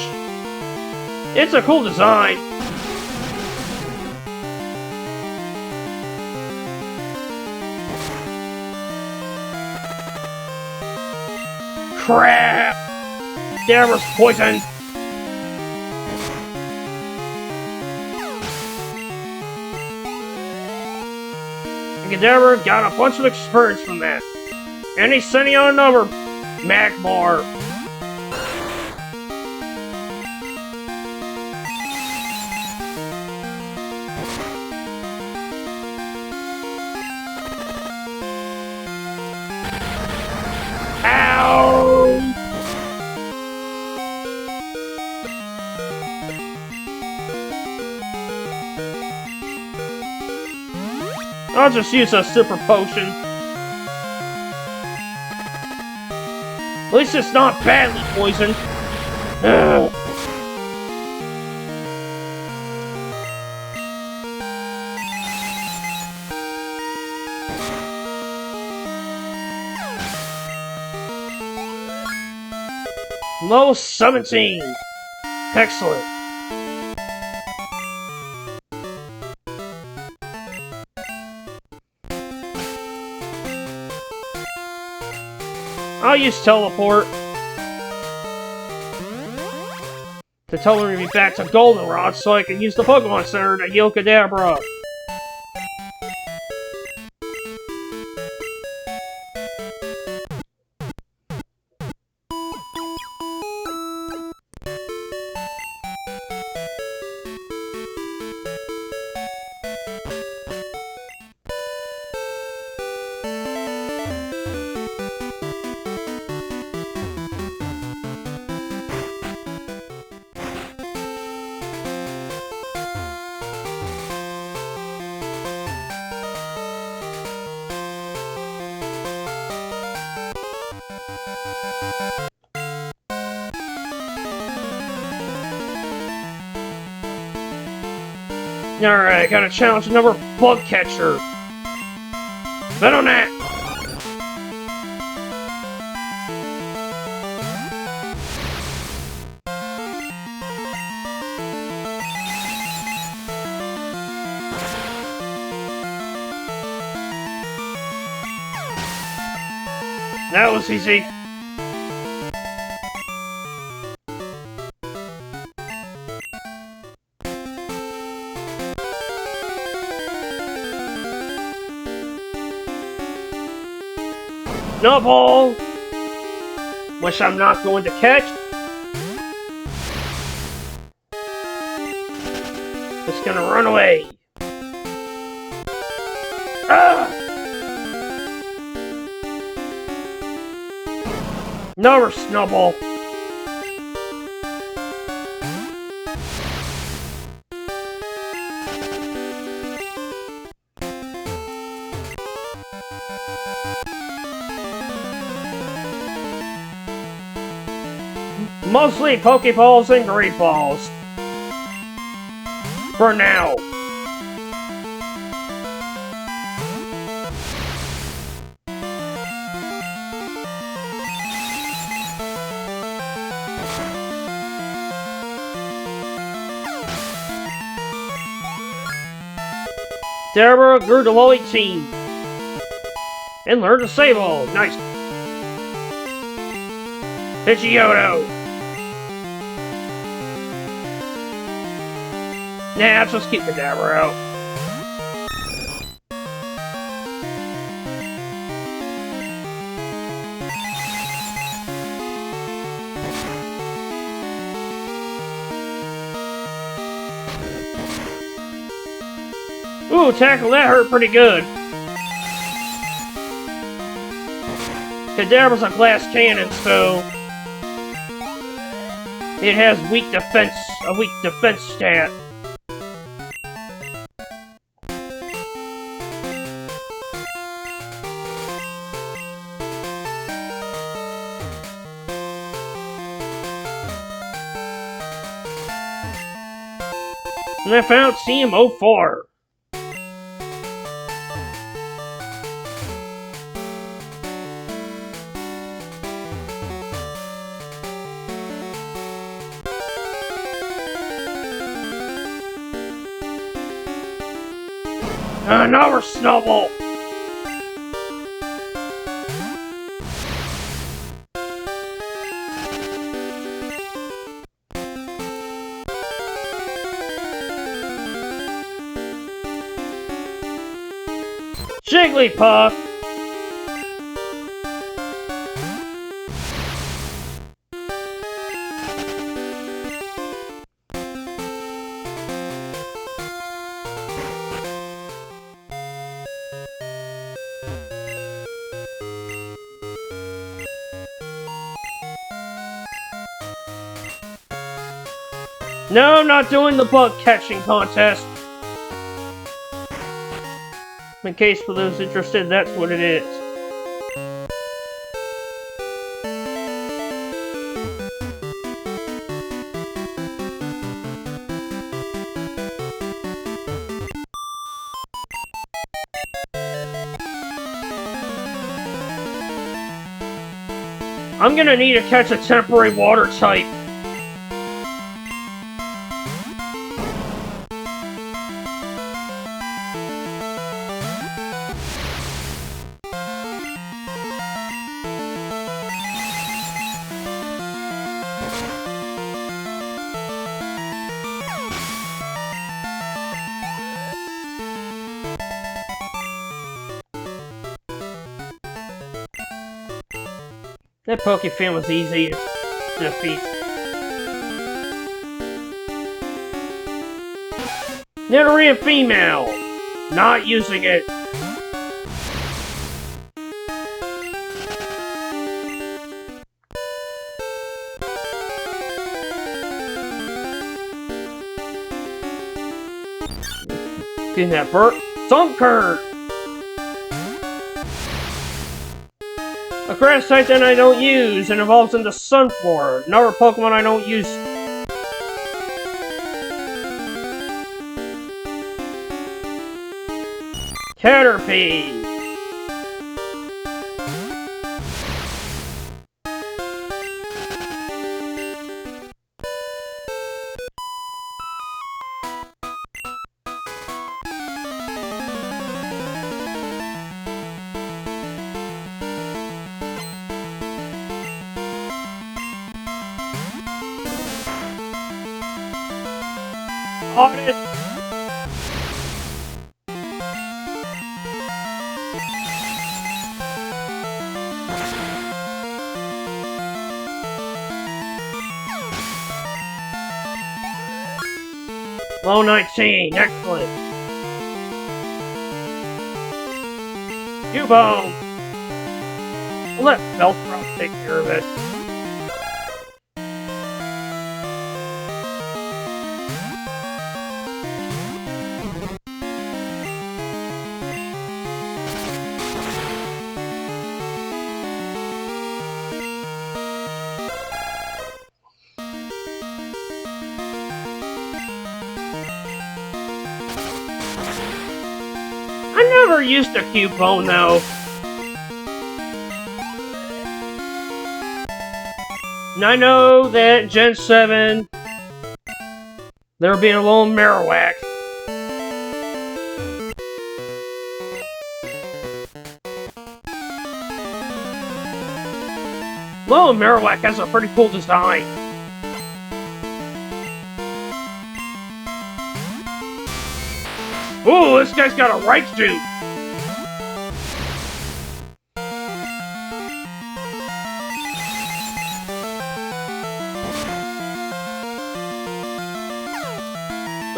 It's a cool design. Crap! Dabra's poisoned. Kadabra got a bunch of experience from that. And he's sending out another Magmar. Ow! I'll just use a super potion. At least it's not badly poisoned. Ugh. Level 17. Excellent. I'll use Teleport to tell her to be back to Goldenrod so I can use the Pokemon Center to heal Kadabra. Alright, gotta challenge another bug catcher. Bet on that! That was easy. Snowball! Which I'm not going to catch. Just gonna run away. Ah! Another Snowball. Mostly Pokeballs and Great Balls. For now. Deborah grew to level 18. And learned to Sable. Nice. Pidgeotto. Nah, let's just keep the Dabber out. Ooh, tackle, that hurt pretty good. Kadabra's a glass cannon, so it has a weak defense stat. And I found CM04. Another snowball! Jigglypuff! No, I'm not doing the bug catching contest. In case for those interested, that's what it is. I'm gonna need to catch a temporary water type. That Pokefan was easy to defeat. Netarian female! Not using it. Getting that Burt. Thunker! A grass type that I don't use and evolves into Sunflower. Another Pokemon I don't use. Caterpie. Hardest. Low 19, excellent. Cubone. I'll let Velcro take care of it. I never used a Cubone though. And I know that Gen 7, there'll be a little Marowak. Little Marowak has a pretty cool design. Ooh, this guy's got a right suit!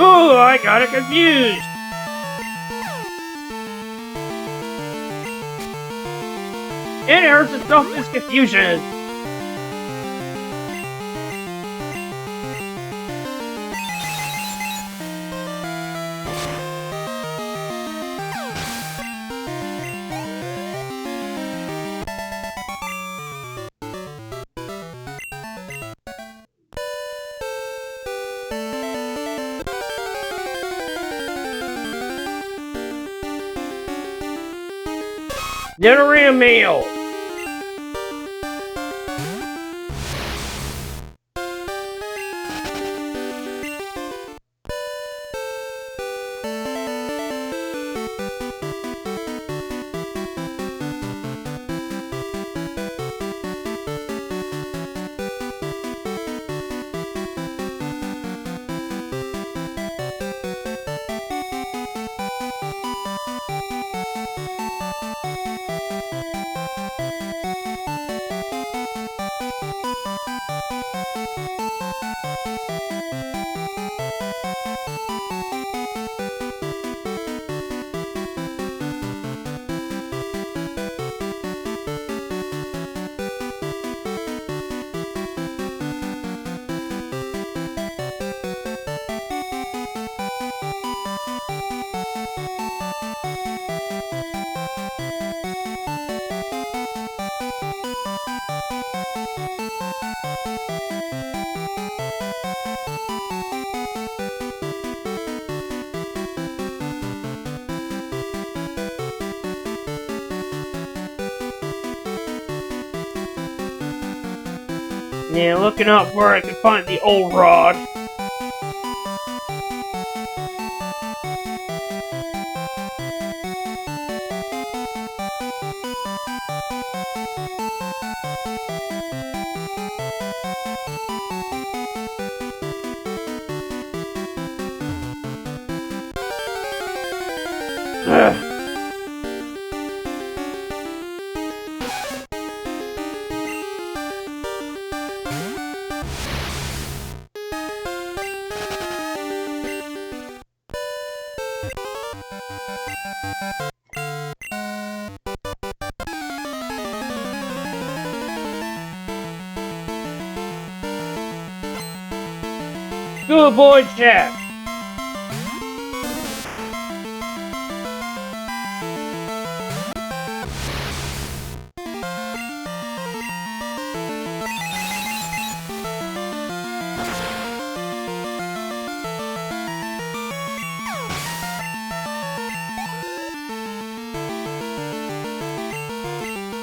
Ooh, I got it confused! It errors itself is confusion! Generate a meal! Yeah, looking up where I can find the old rod. Ugh. Good boy, Jack.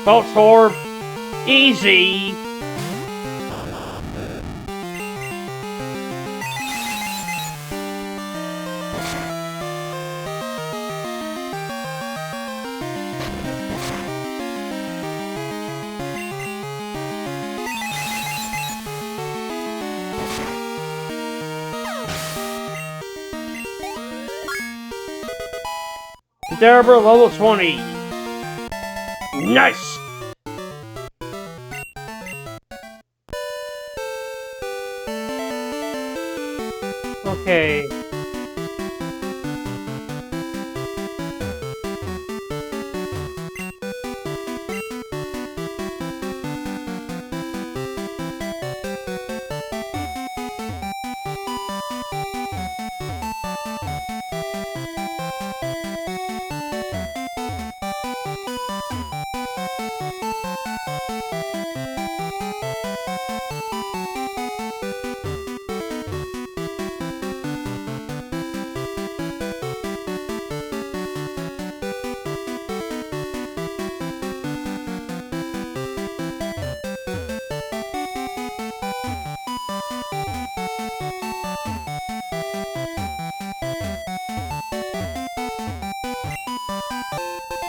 Pulse Orb. Easy. Deborah, level 20. Nice! Okay.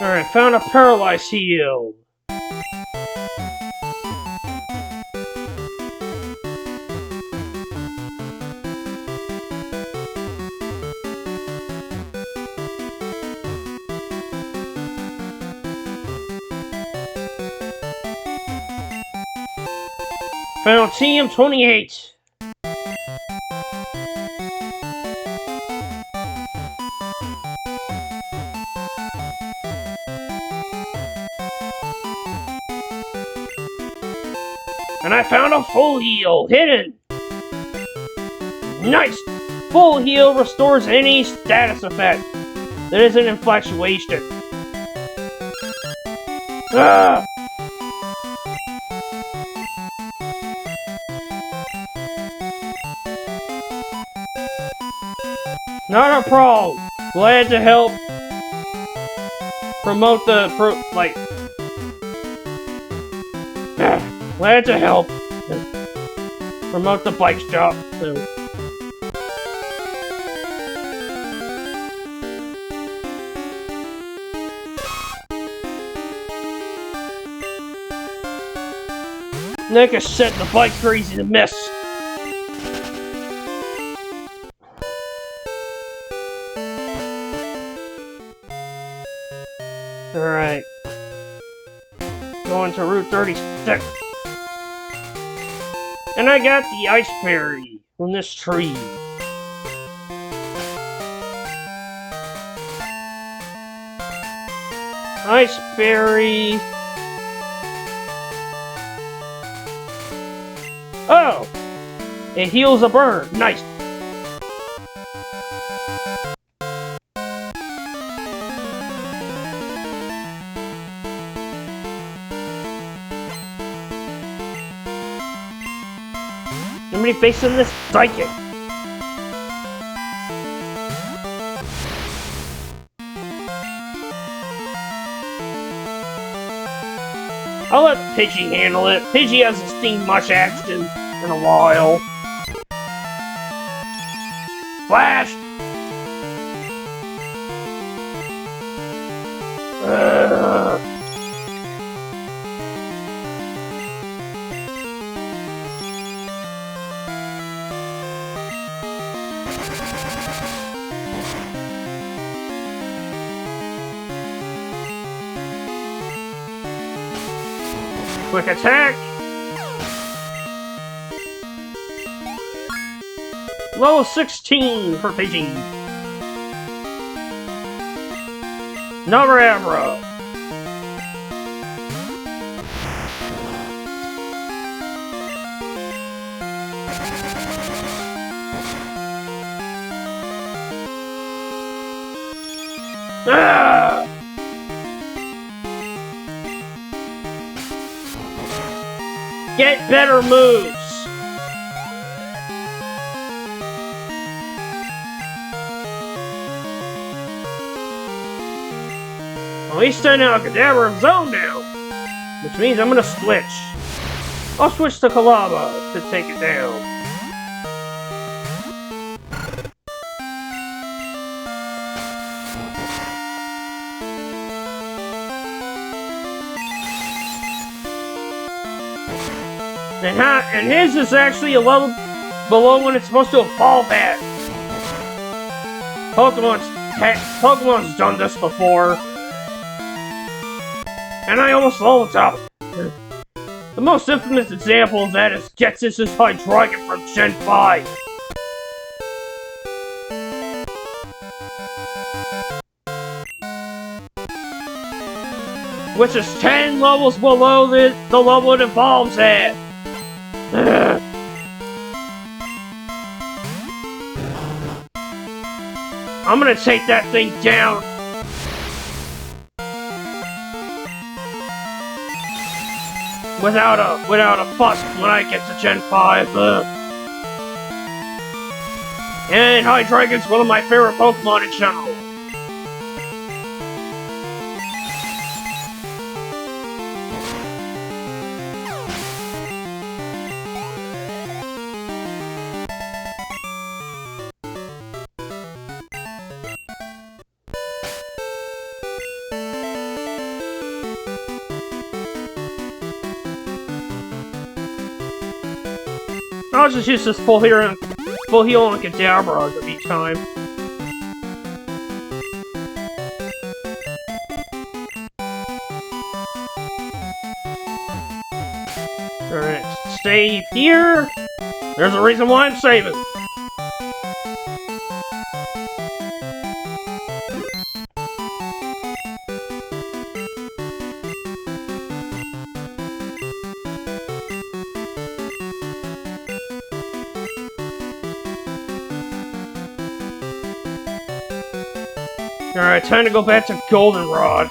Alright, found a paralyzed heal. found TM28. And I found a full heal hidden. Nice! Full heal restores any status effect that isn't infatuation. Ah! Not a problem. Glad to help promote the glad to help promote the bike shop too. Nick is setting the bike crazy to miss. Alright. Going to Route 36. And I got the ice berry from this tree. Ice berry. Oh! It heals a burn. Nice. Somebody facing this psychic. I'll let Pidgey handle it. Pidgey hasn't seen much action in a while. Flash! Quick attack! Level 16 for Pidgey. Another Abra. Ah! Get better moves! At least I know Kadabra Zone now! Which means I'm gonna switch. I'll switch to Kalaba to take it down. And his is actually a level below when it's supposed to evolve at. Pokemon's done this before. And I almost leveled up. The most infamous example of that is Gets's Hydreigon from Gen 5. Which is 10 levels below the level it evolves at. I'm gonna take that thing down. Without a fuss when I get to Gen 5. And Hydreigon's one of my favorite Pokemon in general. I'll just use this full heal on Kadabra every time. Alright, stay here. There's a reason why I'm saving. Alright, time to go back to Goldenrod.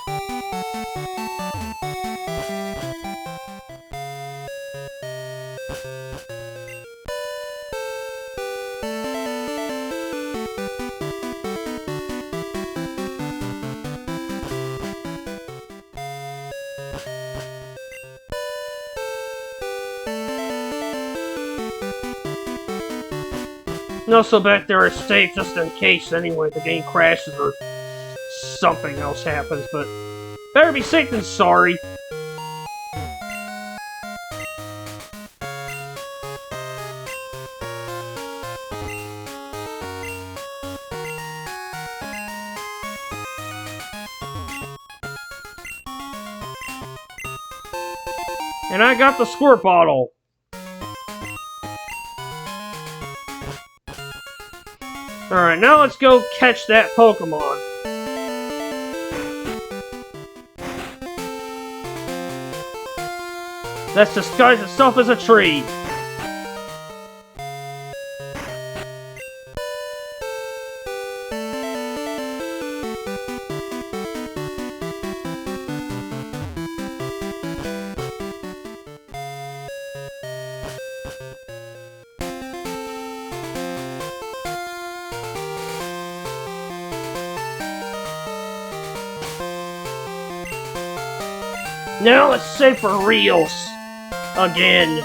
And also back there is safe just in case anyway the game crashes or something else happens, but better be safe than sorry. And I got the squirt bottle. Alright, now let's go catch that Pokemon. That's disguised itself as a tree. Now let's say for reals. Again.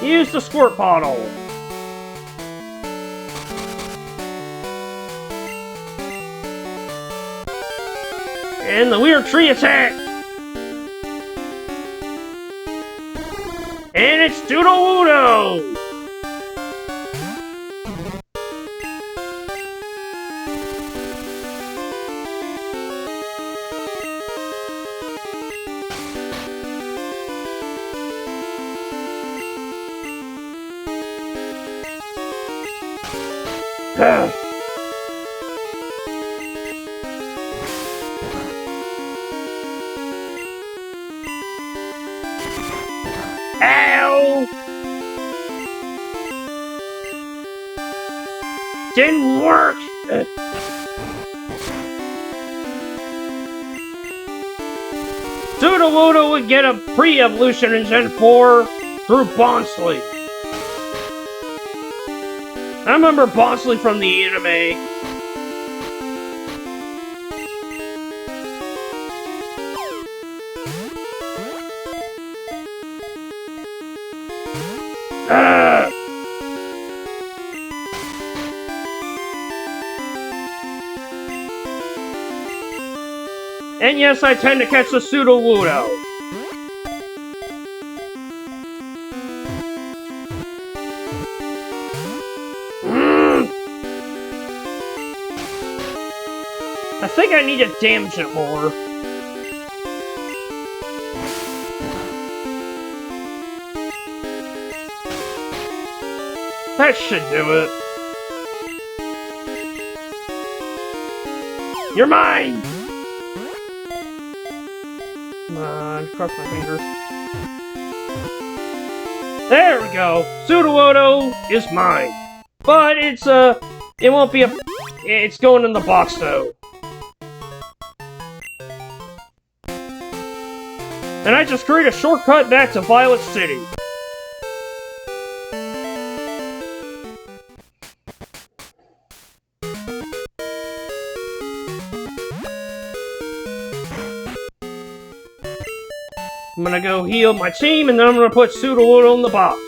Use the squirt bottle. And the weird tree attack. And it's Doodle-Woodo! Ow! Didn't work! Doodle-Woodo would get a pre-evolution in Gen 4 through Bonsley. I remember Bonsley from the anime. And yes, I tend to catch the Doodle-Woodo. I think I need to damage it more. That should do it. You're mine! Come on, cross my fingers. There we go! Doodle-Woodo is mine. But it's, it won't be it's going in the box, though. And I just created a shortcut back to Violet City. I'm gonna go heal my team, and then I'm gonna put Doodle-Woodo in the box.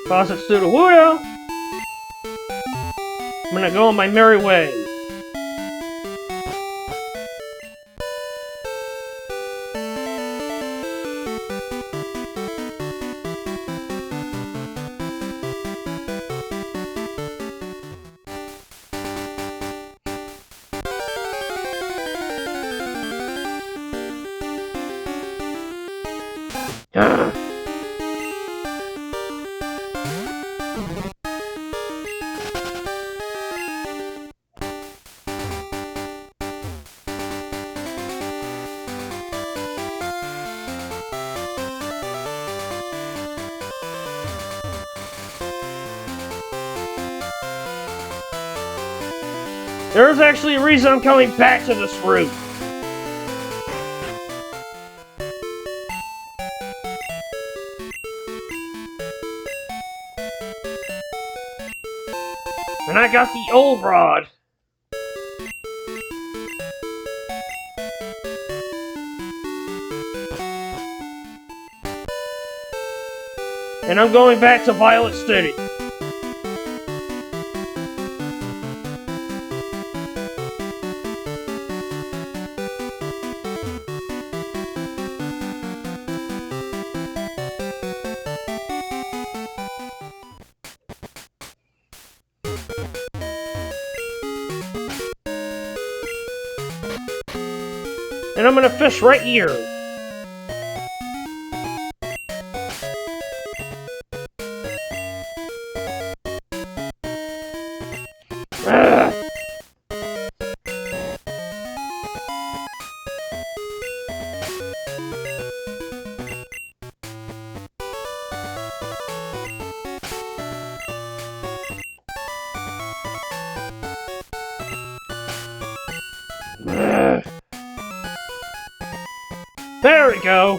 Faucet Sudowoodo. I'm gonna go on my merry way. There's actually a reason I'm coming back to this route. And I got the old rod. And I'm going back to Violet City. And I'm gonna fish right here. There we go.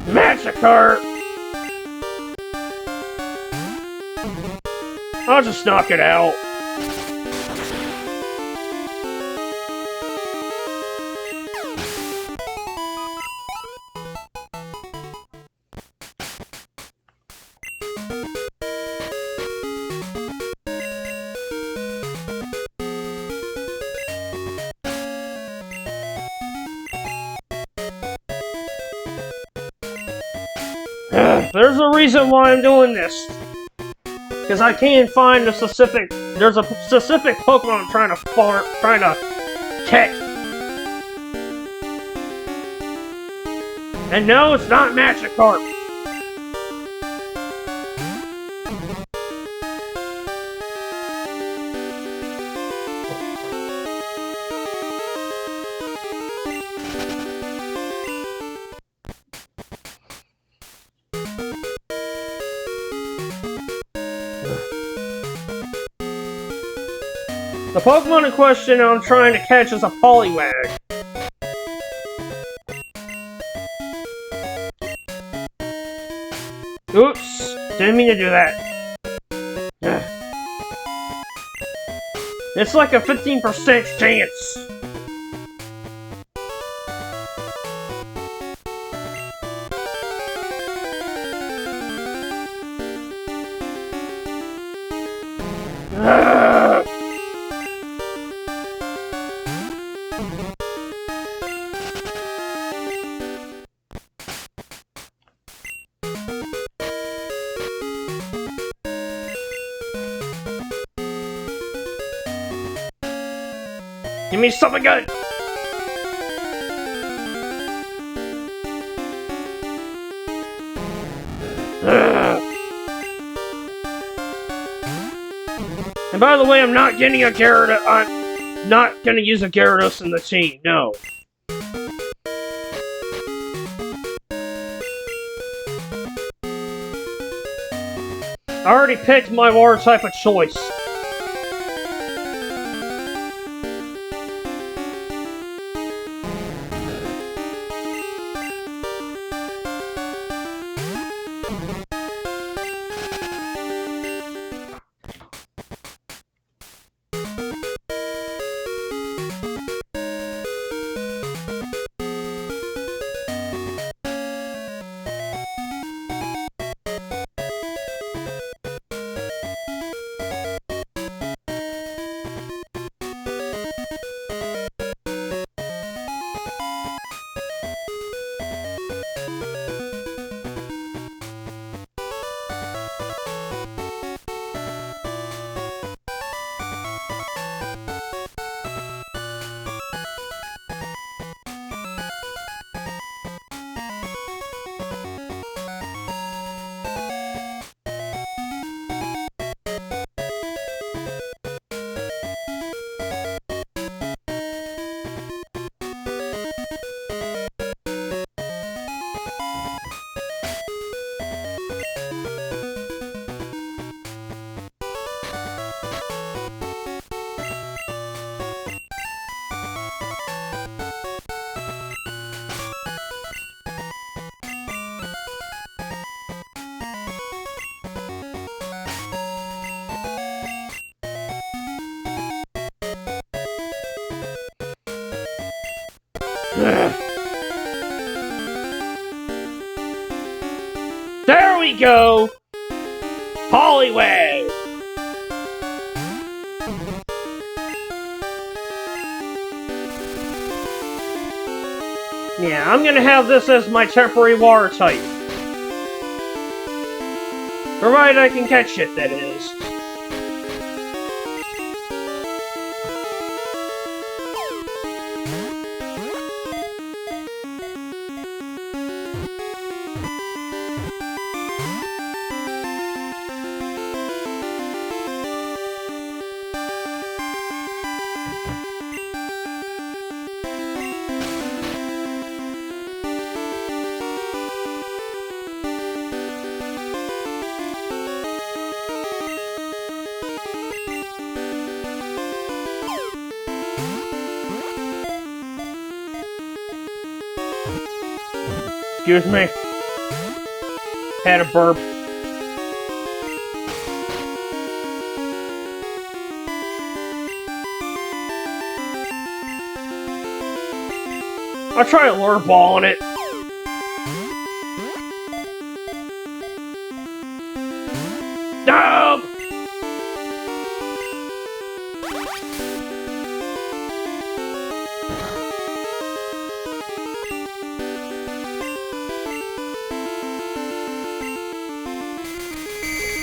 Magikarp! I'll just knock it out. There's a reason why I'm doing this. Because I can't find a specific... There's a specific Pokemon I'm trying to catch. And no, it's not Magikarp. The Pokemon in question I'm trying to catch is a Poliwag. Oops, didn't mean to do that. It's like a 15% chance. Give me something good! And by the way, I'm not getting a Gyarados. I'm not gonna use a Gyarados in the team, no. I already picked my water type of choice. There we go! Poliwag! Yeah, I'm gonna have this as my temporary water type. Provided I can catch it, that is. Excuse me. Had a burp. I'll try a lure ball on it. Nope!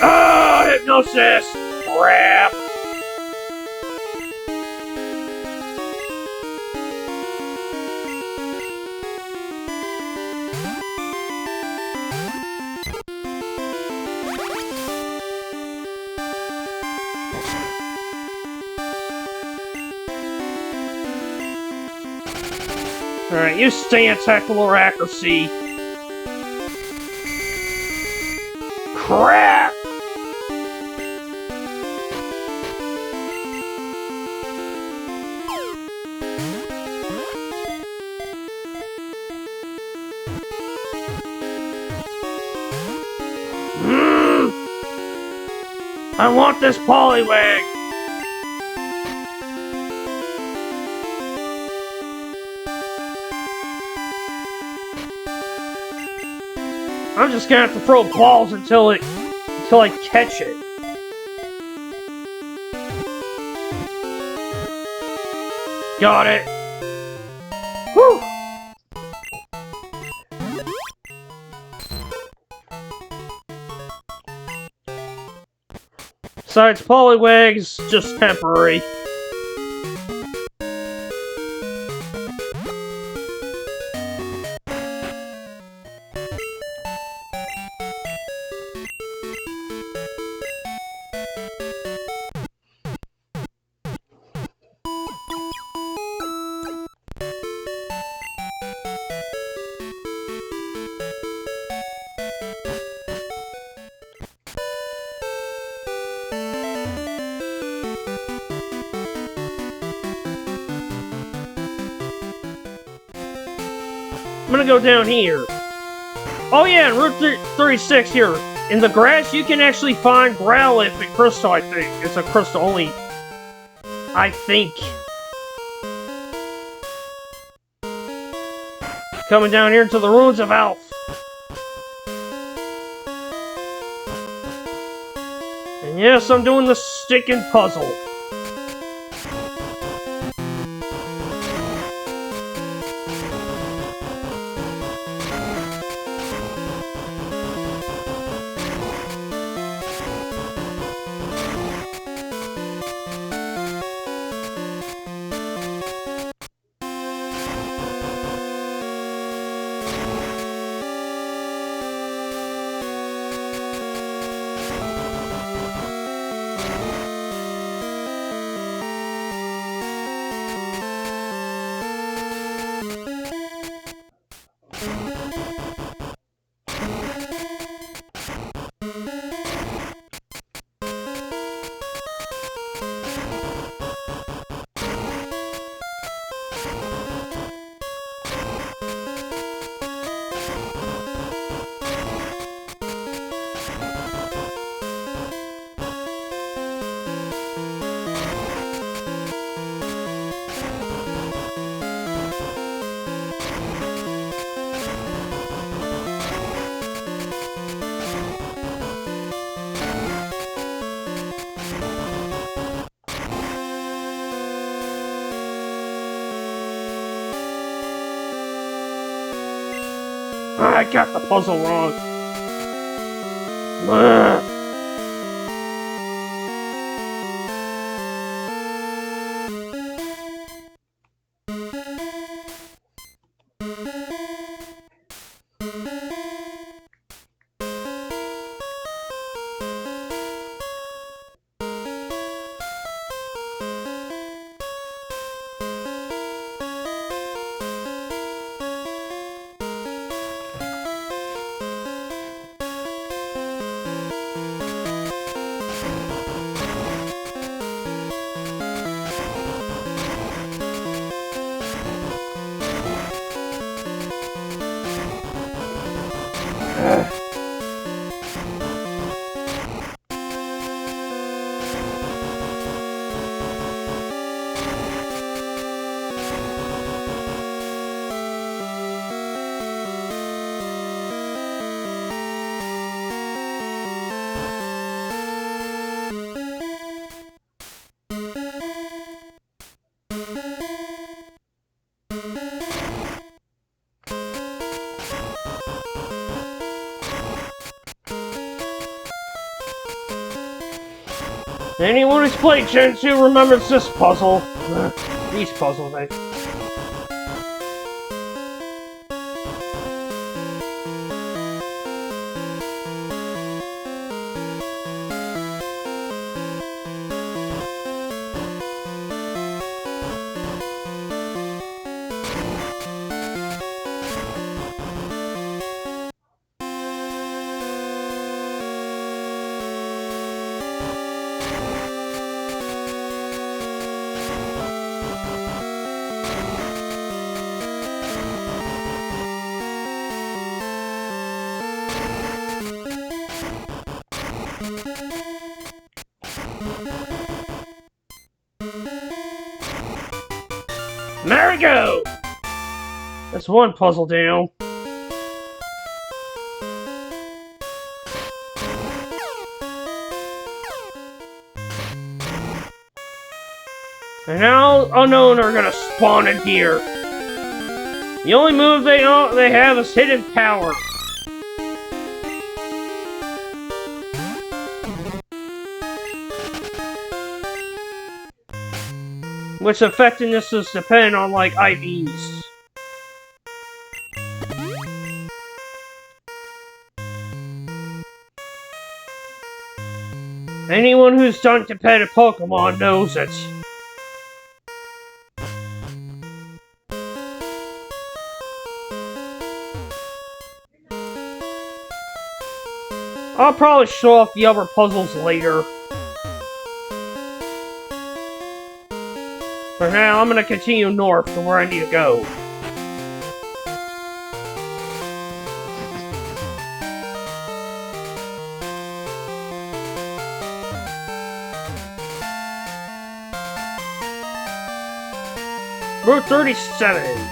Oh, hypnosis! Crap! Alright, you stay in tactical accuracy. Crap! I want this Poliwag! I'm just gonna have to throw balls until I catch it. Got it. Whew! Besides, Poliwag's just temporary. I'm gonna go down here. Oh yeah, in Route 36 here. In the grass, you can actually find Growlithe and Crystal, I think. It's a Crystal only. I think. Coming down here to the ruins of Alph. And yes, I'm doing the sticking puzzle. I got the puzzle wrong. Ugh. Anyone who's played Gen 2 remembers this puzzle. These puzzles, There we go! That's one puzzle down. And now unknown are gonna spawn in here. The only move they have is hidden power. Which effectiveness is dependent on, like, IVs. Anyone who's done competitive Pokemon knows it. I'll probably show off the other puzzles later. For now, I'm gonna continue north to where I need to go. Route 37.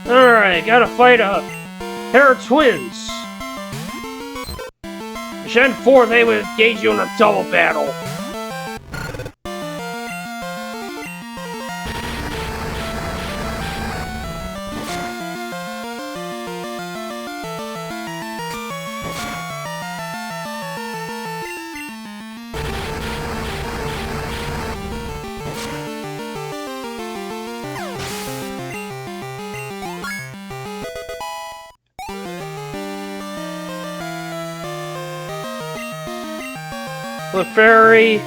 Alright, gotta fight a pair of twins. Gen 4, they would engage you in a double battle. Clefairy.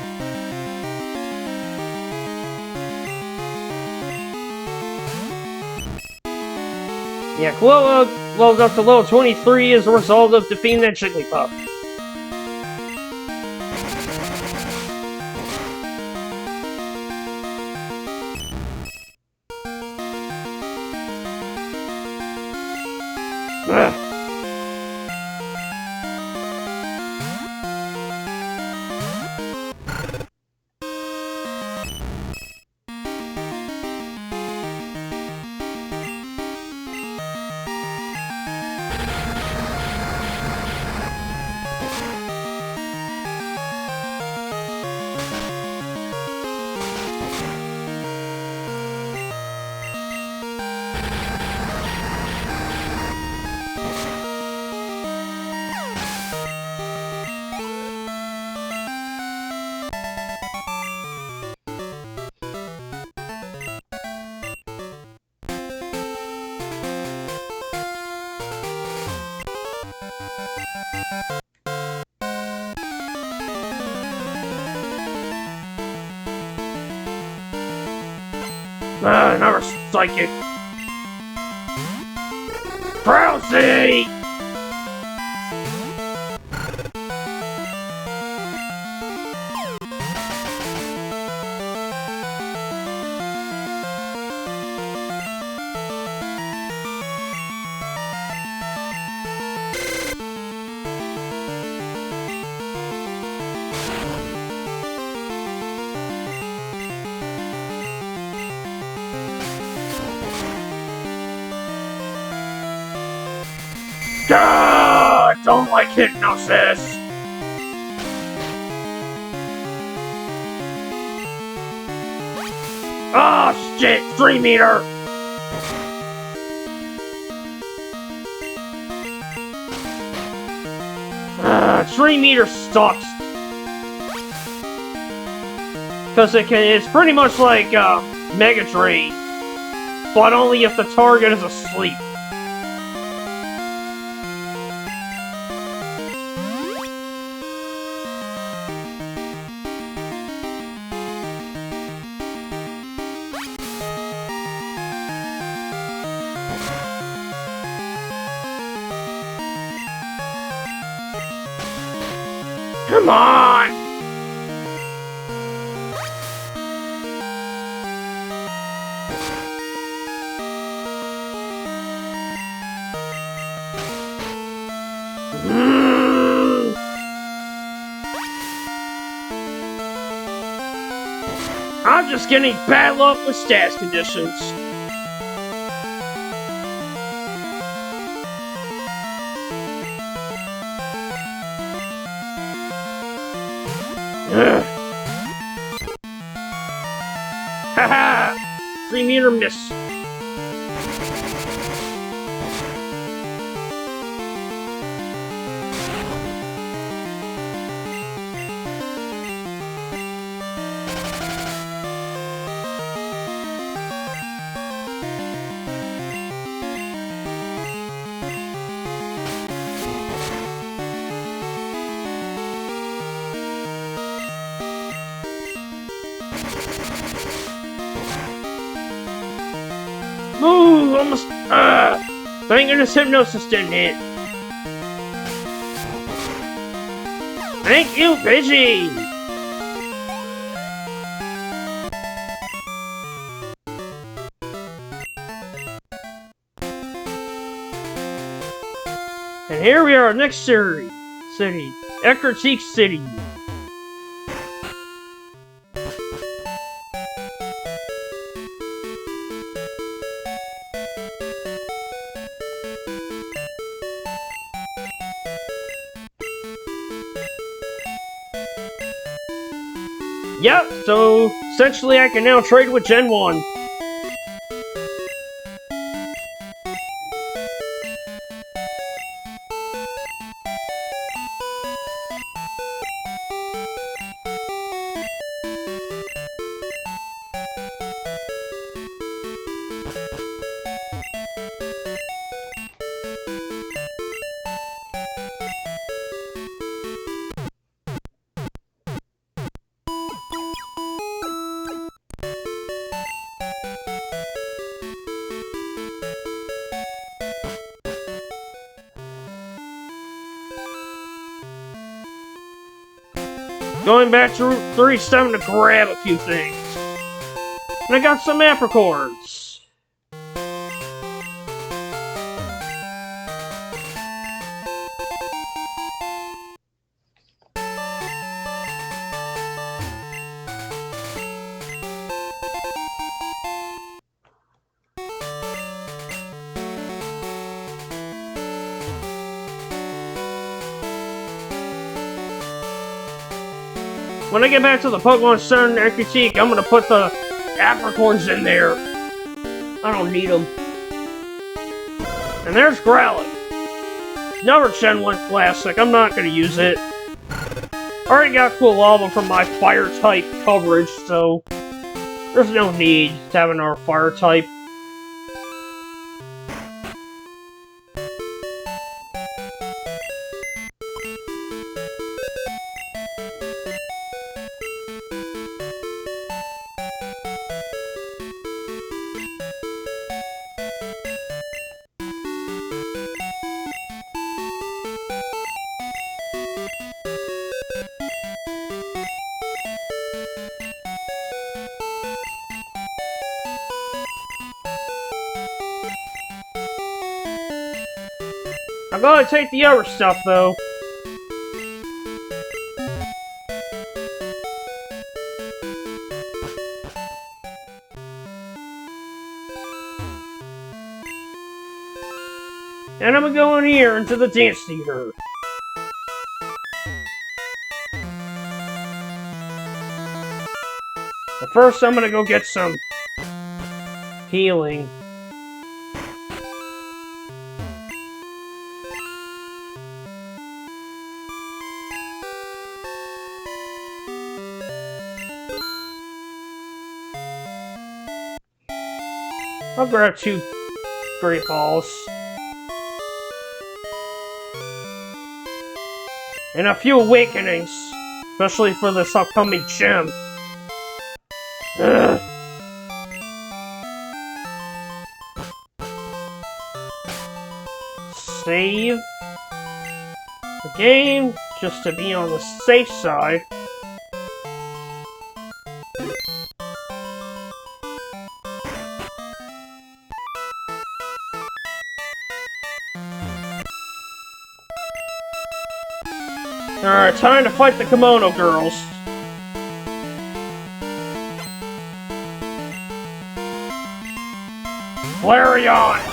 Yeah, Quilla leveled up to level 23 as a result of defeating that Jigglypuff. Ugh. Another psychic. Drowsy! I don't like hypnosis! Oh shit! 3 meter! Tree meter sucks. Because it's pretty much like Mega Tree, but only if the target is asleep. Come on! I'm just getting bad luck with stats conditions. Ugh. Haha! 3 meter miss. Ooh, almost. Thank goodness hypnosis didn't hit. Thank you, Pidgey! And here we are, next city, Ecruteak City. Yep, so essentially I can now trade with Gen 1. Going back to Route 37 to grab a few things. And I got some apricorns. When I get back to the Pokemon Center in Ecruteak, I'm gonna put the apricorns in there. I don't need them. And there's Growlithe. Another Gen 1 classic. I'm not gonna use it. Already got Cool Lava from my fire type coverage, so there's no need to have another fire type. I gotta take the other stuff, though. And I'm gonna go in here into the dance theater. But first, I'm gonna go get some healing. I'll grab 2 great balls. And a few awakenings, especially for this upcoming gym. Ugh. Save the game, just to be on the safe side. Alright, time to fight the kimono girls. Flareon!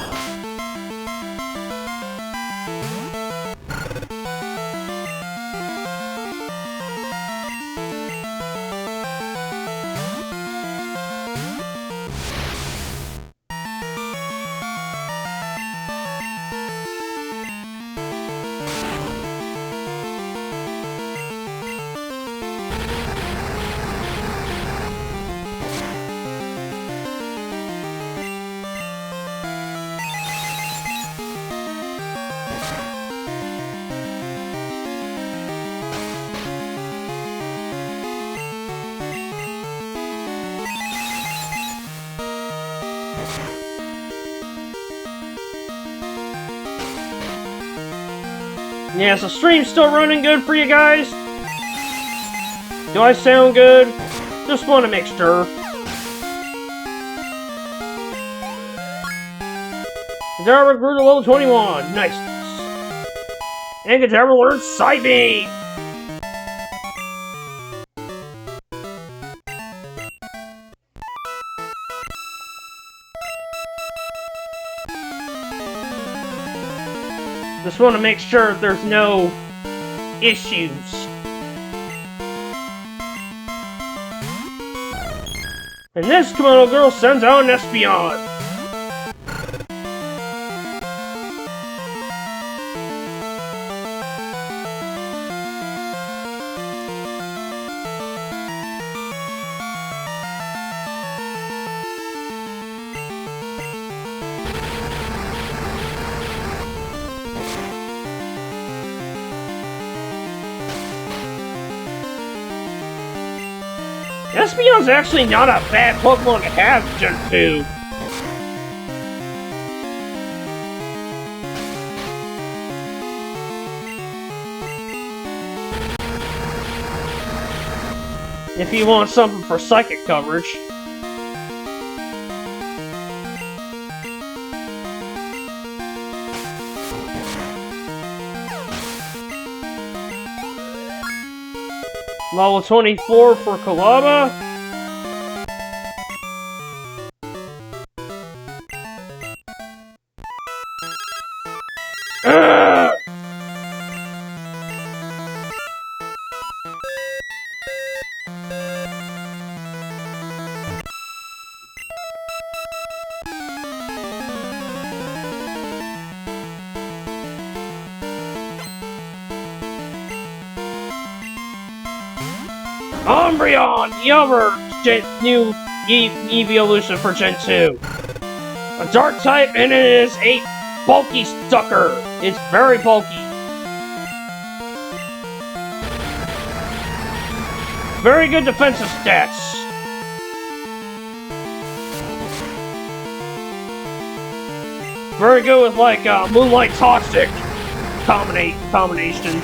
Yeah, is the stream still running good for you guys? Do I sound good? Just want to make sure. Gadara grew to level 21. Nice. And Gadara learned Side Beam. Just want to make sure there's no issues. And this kimono girl sends out an Espeon. Espeon's actually not a bad Pokemon to have, Gen 2. If you want something for psychic coverage. Level 24 for Kalaba. Umbreon, the other new evolution for Gen 2. A dark type, and it is a bulky sucker. It's very bulky. Very good defensive stats. Very good with like Moonlight Toxic combination.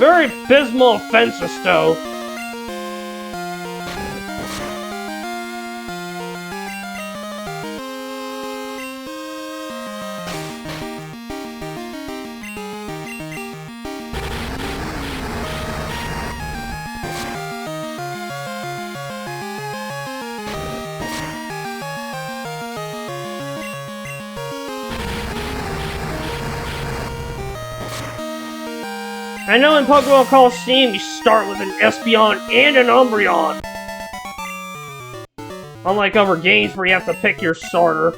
Very abysmal offenses, though. I know in Pokemon Coliseum you start with an Espeon and an Umbreon. Unlike other games where you have to pick your starter.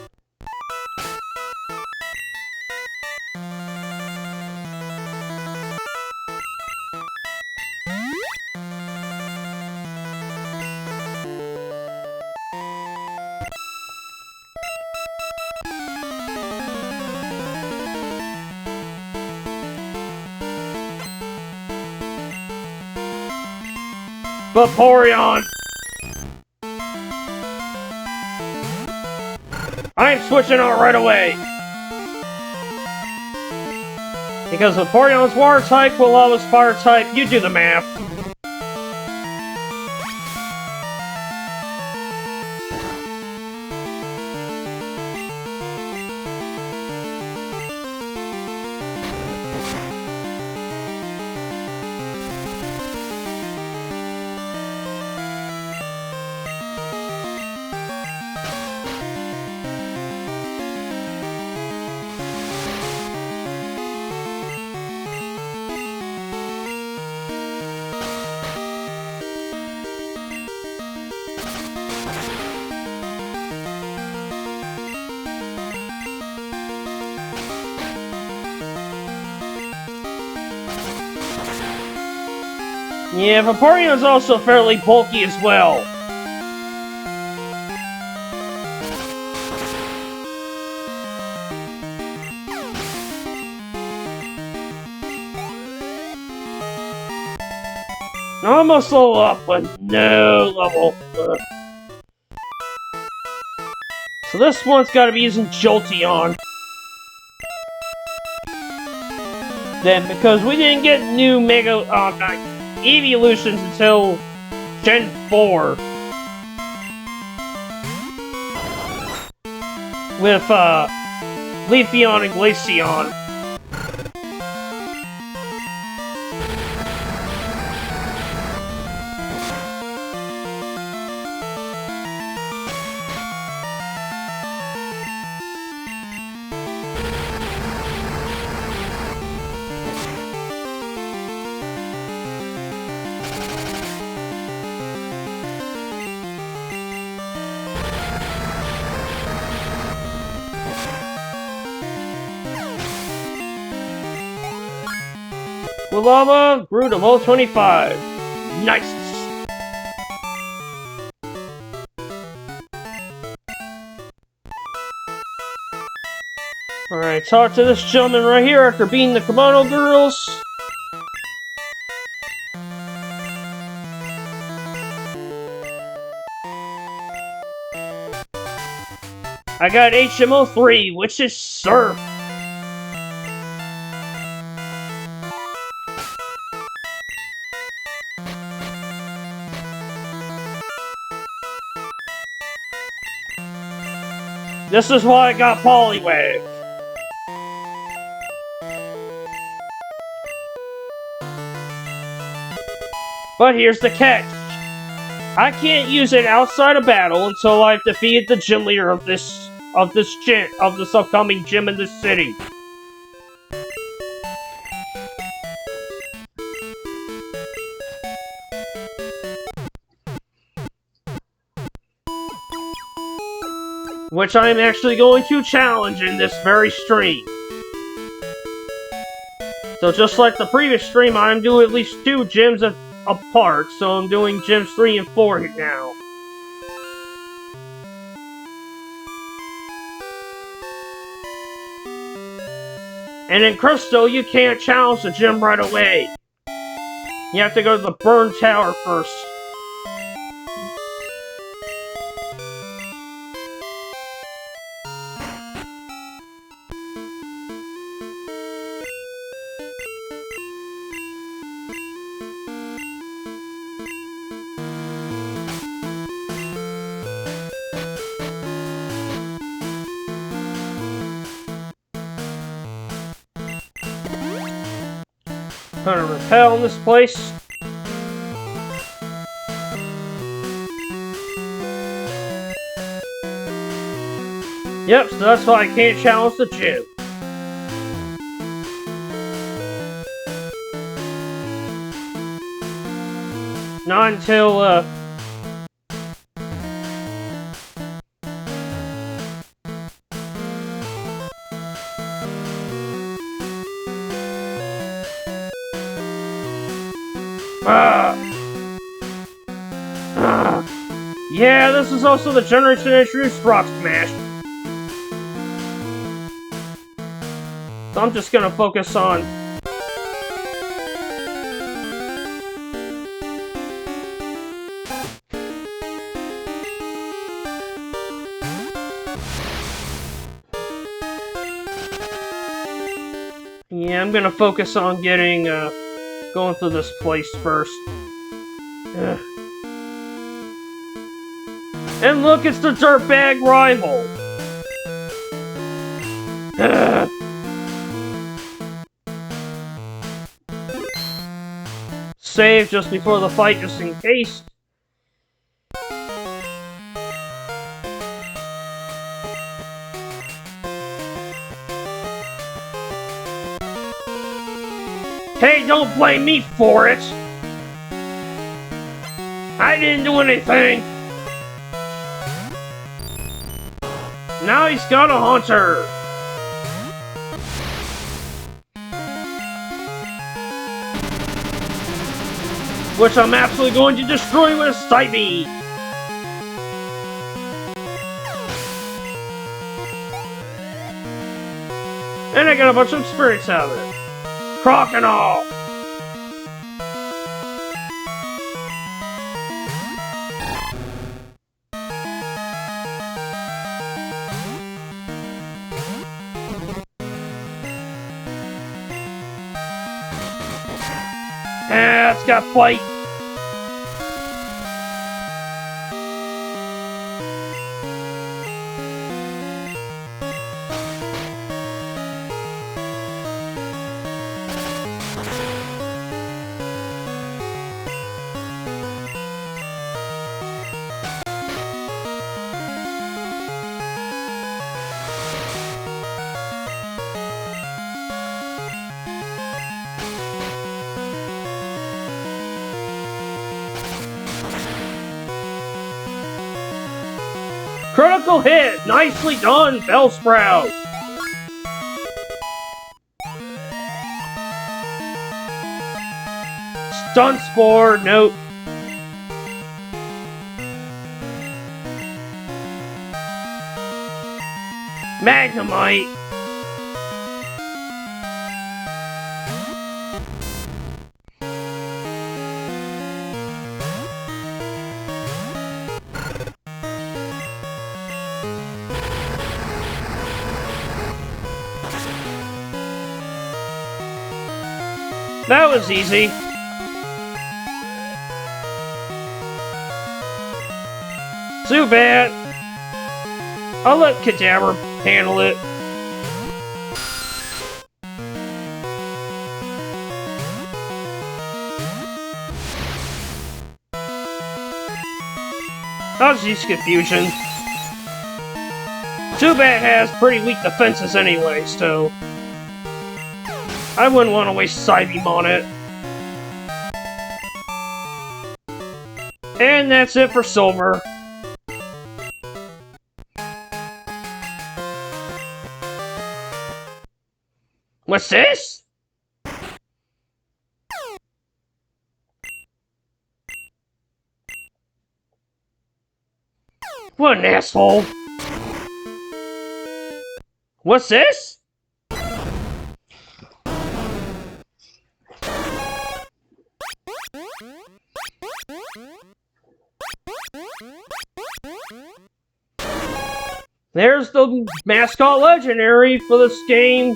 Vaporeon! I'm switching out right away! Because Vaporeon's water type will always fire type, you do the math. Yeah, Vaporeon's also fairly bulky as well. Almost level up, but no level. So this one's gotta be using Jolteon. Then, because we didn't get new Mega, evolutions until Gen 4. With, Leafeon and Glaceon. Lava grew to level 25. Nice! Alright, talk to this gentleman right here after beating the Kimono girls. I got HMO 3, which is Surf. This is why I got Poliwag. But here's the catch. I can't use it outside of battle until I've defeated the gym leader of this upcoming gym in this city. Which I'm actually going to challenge in this very stream. So just like the previous stream, I'm doing at least 2 gyms apart, so I'm doing gyms 3 and 4 now. And in Crystal, you can't challenge the gym right away. You have to go to the Burn Tower first. Gonna repel in this place. Yep, so that's why I can't challenge the gym. Not until, yeah, this is also the generation that introduced Rock Smash. So I'm just gonna focus on... Yeah, I'm gonna focus on getting, going through this place first. And look, it's the dirtbag rival! Save just before the fight, just in case. Hey, don't blame me for it! I didn't do anything! Now he's got a hunter! Which I'm absolutely going to destroy with a Psybe! And I got a bunch of experience out of it. Crocodile! Ah, it's got fight! Critical hit! Nicely done, Bellsprout! Stun Spore, nope. Magnemite! That was easy. Too bad. I'll let Kadabra handle it. I'll just use Confusion. Too bad has pretty weak defenses anyway, so... I wouldn't want to waste Psybeam on it. And that's it for Silver. What's this? What an asshole. What's this? There's the mascot legendary for this game.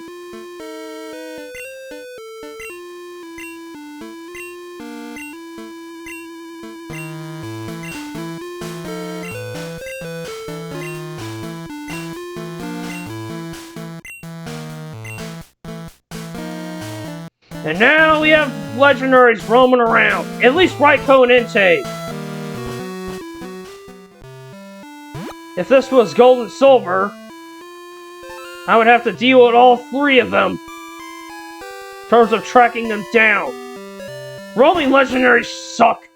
And now we have legendaries roaming around. At least Raikou and Entei. If this was gold and silver, I would have to deal with all three of them in terms of tracking them down. Roaming legendaries suck.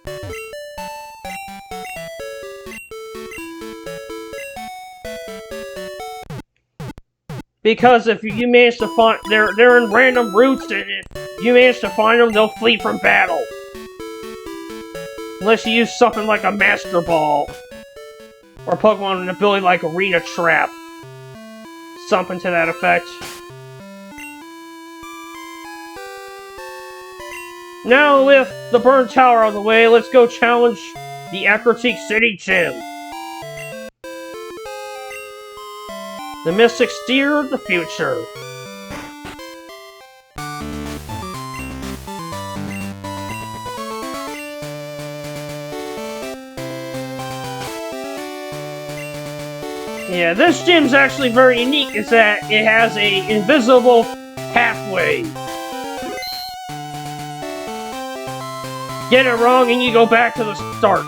Because if you manage to find, they're in random routes, and if you manage to find them, they'll flee from battle. Unless you use something like a Master Ball. Or Pokemon an ability like Arena Trap. Something to that effect. Now with the Burn Tower out of the way, let's go challenge the Ecruteak City Gym. The Mystic Steer of the Future. Yeah, this gym's actually very unique, is that it has a invisible pathway. Get it wrong and you go back to the start.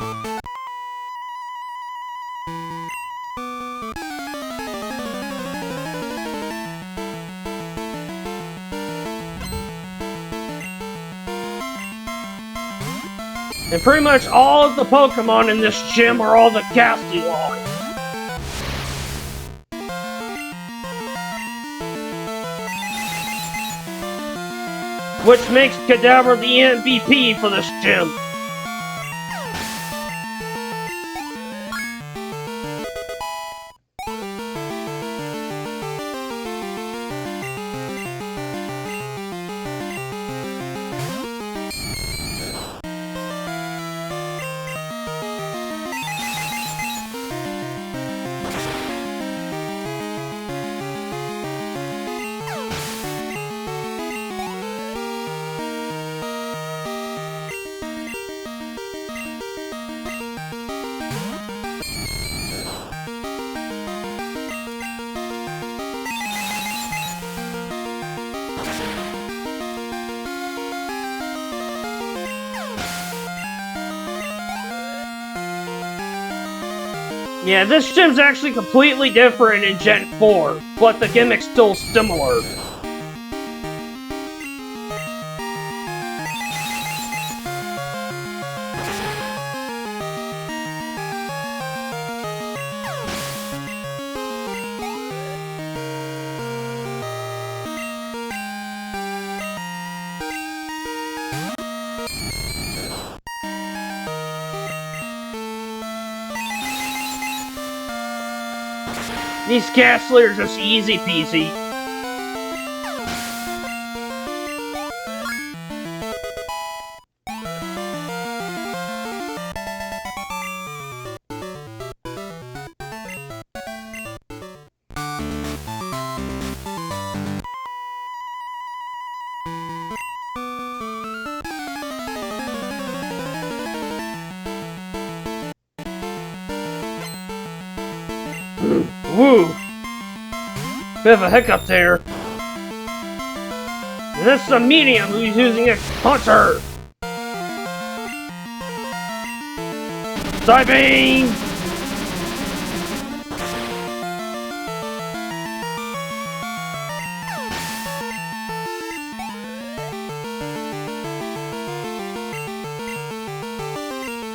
And pretty much all of the Pokemon in this gym are all the Ghastly line. Which makes Kadabra the MVP for this gym. Yeah, this gym's actually completely different in Gen 4, but the gimmick's still similar. These Ghastly are just easy peasy. Woo! Bit of a hiccup there. And this is a medium who's using a Hunter! Psybeam!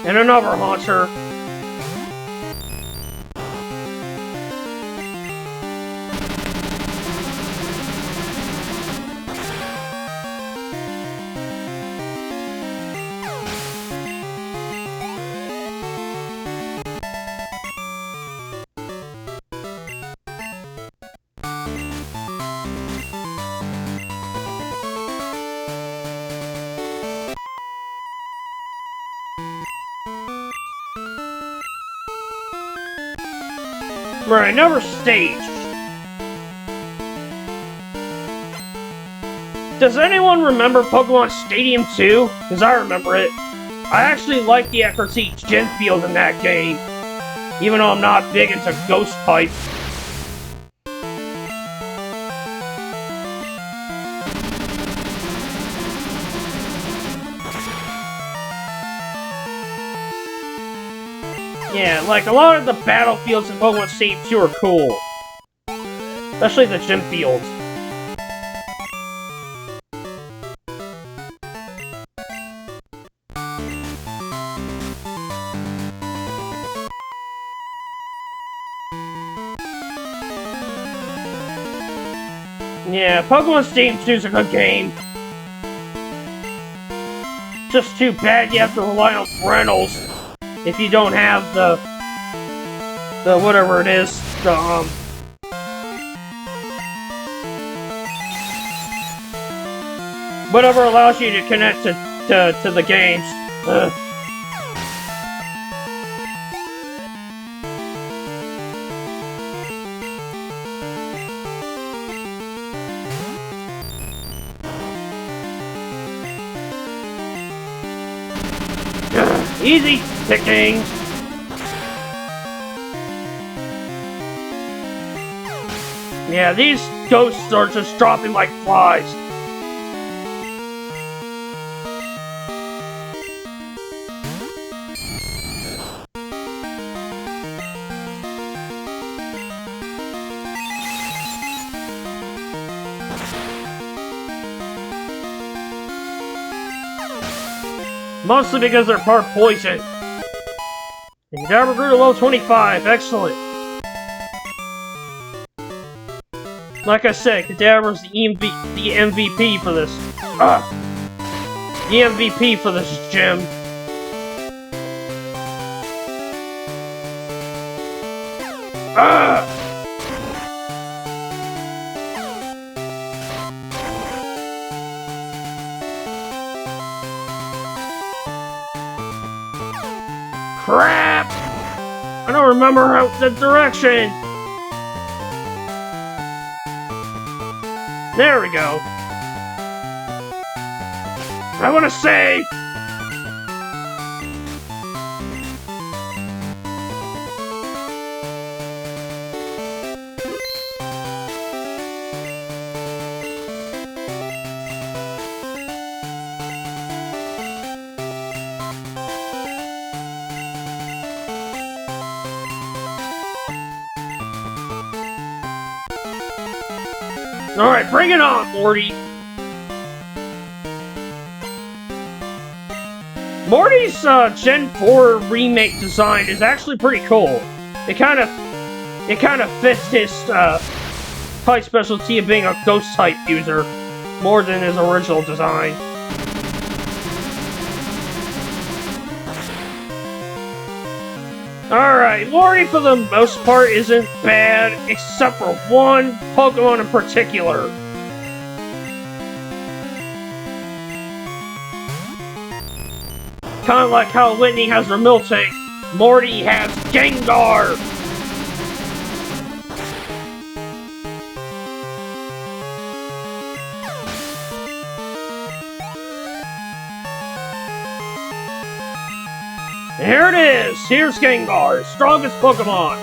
And another Hunter. Right, another stage. Does anyone remember Pokemon Stadium 2? Because I remember it. I actually like the Ecruteak gym field in that game, even though I'm not big into ghost types. Yeah, like, a lot of the battlefields in Pokemon Stadium 2 are cool. Especially the gym fields. Yeah, Pokemon Stadium 2 is a good game. Just too bad you have to rely on Reynolds if you don't have the whatever it is, whatever allows you to connect to the games. Ugh. Easy pickings. Yeah, these ghosts are just dropping like flies. Mostly because they're part poison. And Kadabra grew to level 25. Excellent. Like I said, Kadabra's the MVP for this. The MVP for this gym. Crap! I don't remember the direction! There we go. I want to save! Alright, bring it on, Morty! Morty's Gen 4 remake design is actually pretty cool. It kind of fits his type specialty of being a ghost type user more than his original design. Alright, Morty for the most part isn't bad, except for one Pokemon in particular. Kinda like how Whitney has her Miltank, Morty has Gengar! Here it is! Here's Gengar, strongest Pokemon!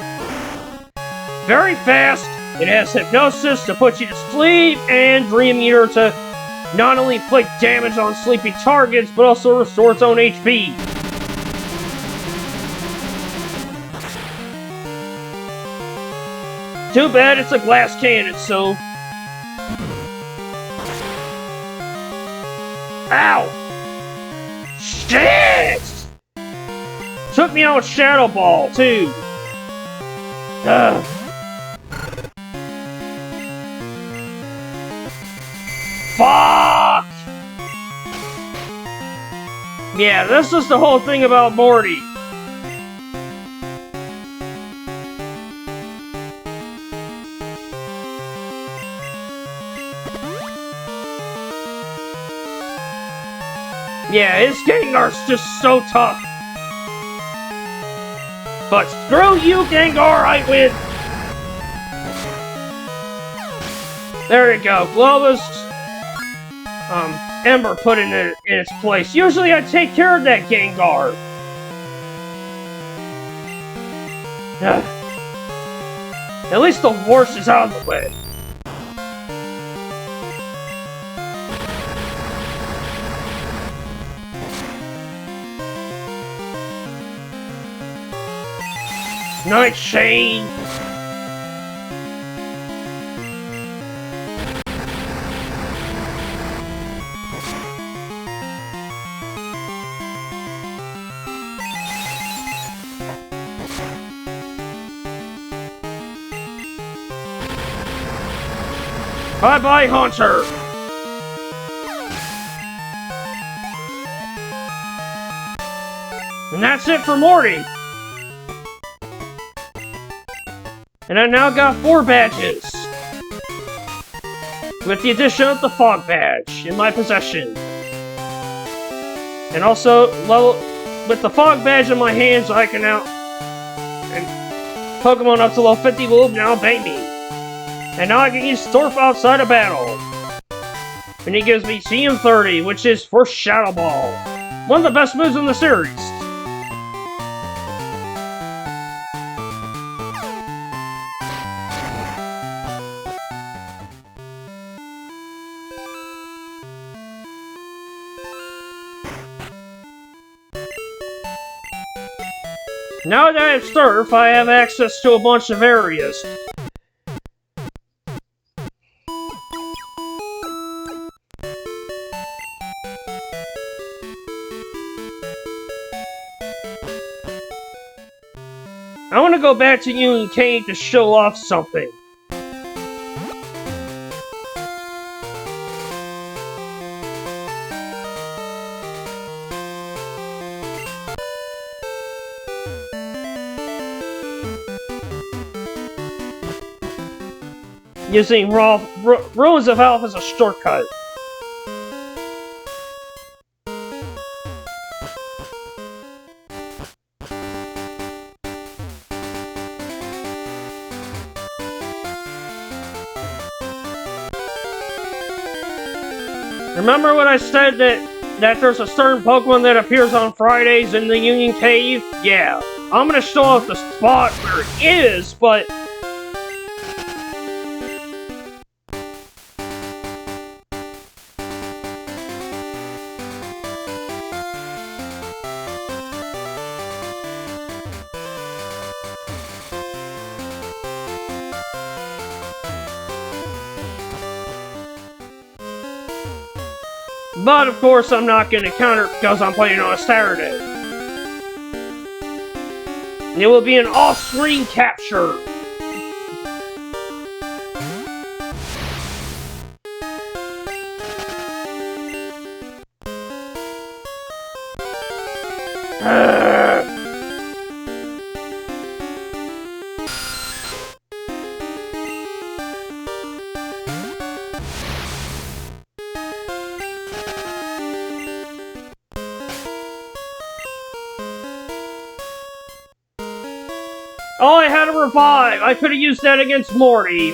Very fast, it has Hypnosis to put you to sleep, and Dream Eater to not only inflict damage on sleeping targets, but also restore its own HP. Too bad it's a glass cannon, so... Ow! Shit! Took me out with Shadow Ball, too. Ugh. Fuck! Yeah, this is the whole thing about Morty. Yeah, his Gengar's just so tough. But screw you, Gengar, I win! There you go. Globus, Ember put it in its place. Usually I take care of that Gengar. At least the worst is out of the way. Nightshade! Bye-bye, Hunter! And that's it for Morty! And I now got 4 badges! With the addition of the Fog badge in my possession. And also, with the Fog badge in my hands, I can now... And Pokemon up to level 50 will now obey me. And now I can use Thorpe outside of battle. And he gives me CM30, which is for Shadow Ball. One of the best moves in the series. Now that I have Surf, I have access to a bunch of areas. I want to go back to Union Cave to show off something. Using Ruins of Health as a shortcut. Remember when I said that there's a certain Pokemon that appears on Fridays in the Union Cave? Yeah, I'm gonna show off the spot where it is, but... But of course I'm not going to counter because I'm playing on a Saturday. It will be an off-screen capture. Oh, I had a revive! I could have used that against Morty.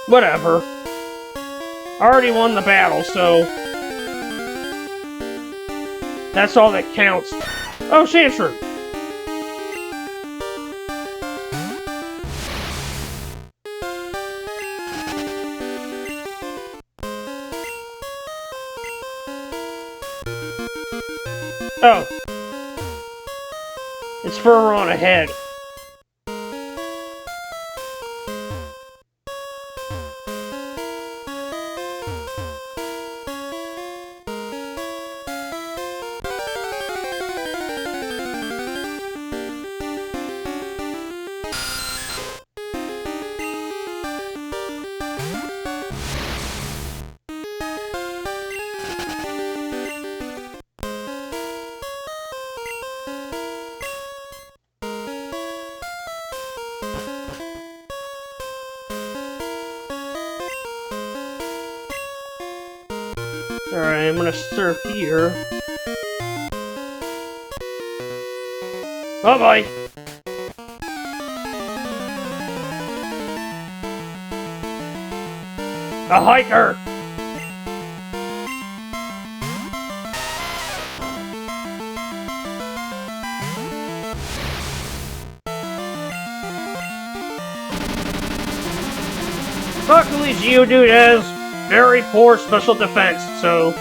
Whatever. I already won the battle, so... that's all that counts. Oh, Sandshrew! Oh. It's further on ahead. Alright, I'm gonna surf here. Bye-bye! A hiker! Luckily, Geodude has very poor special defense, so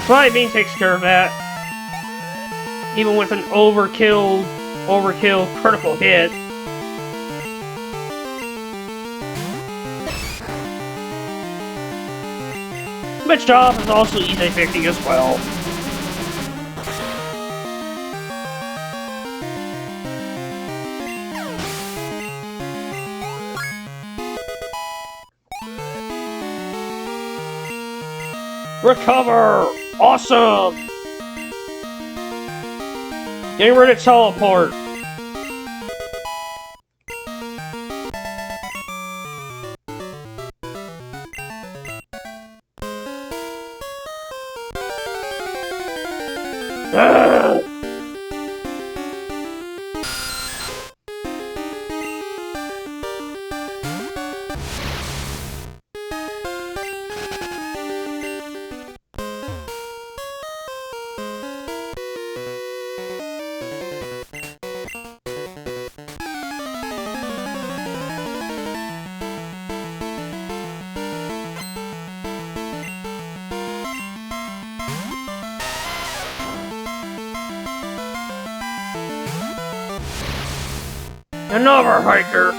Slime Bean takes care of that. Even with an overkill Overkill, critical hit. But Job is also easy picking as well. Recover! Awesome! Getting rid of teleport. Another hiker.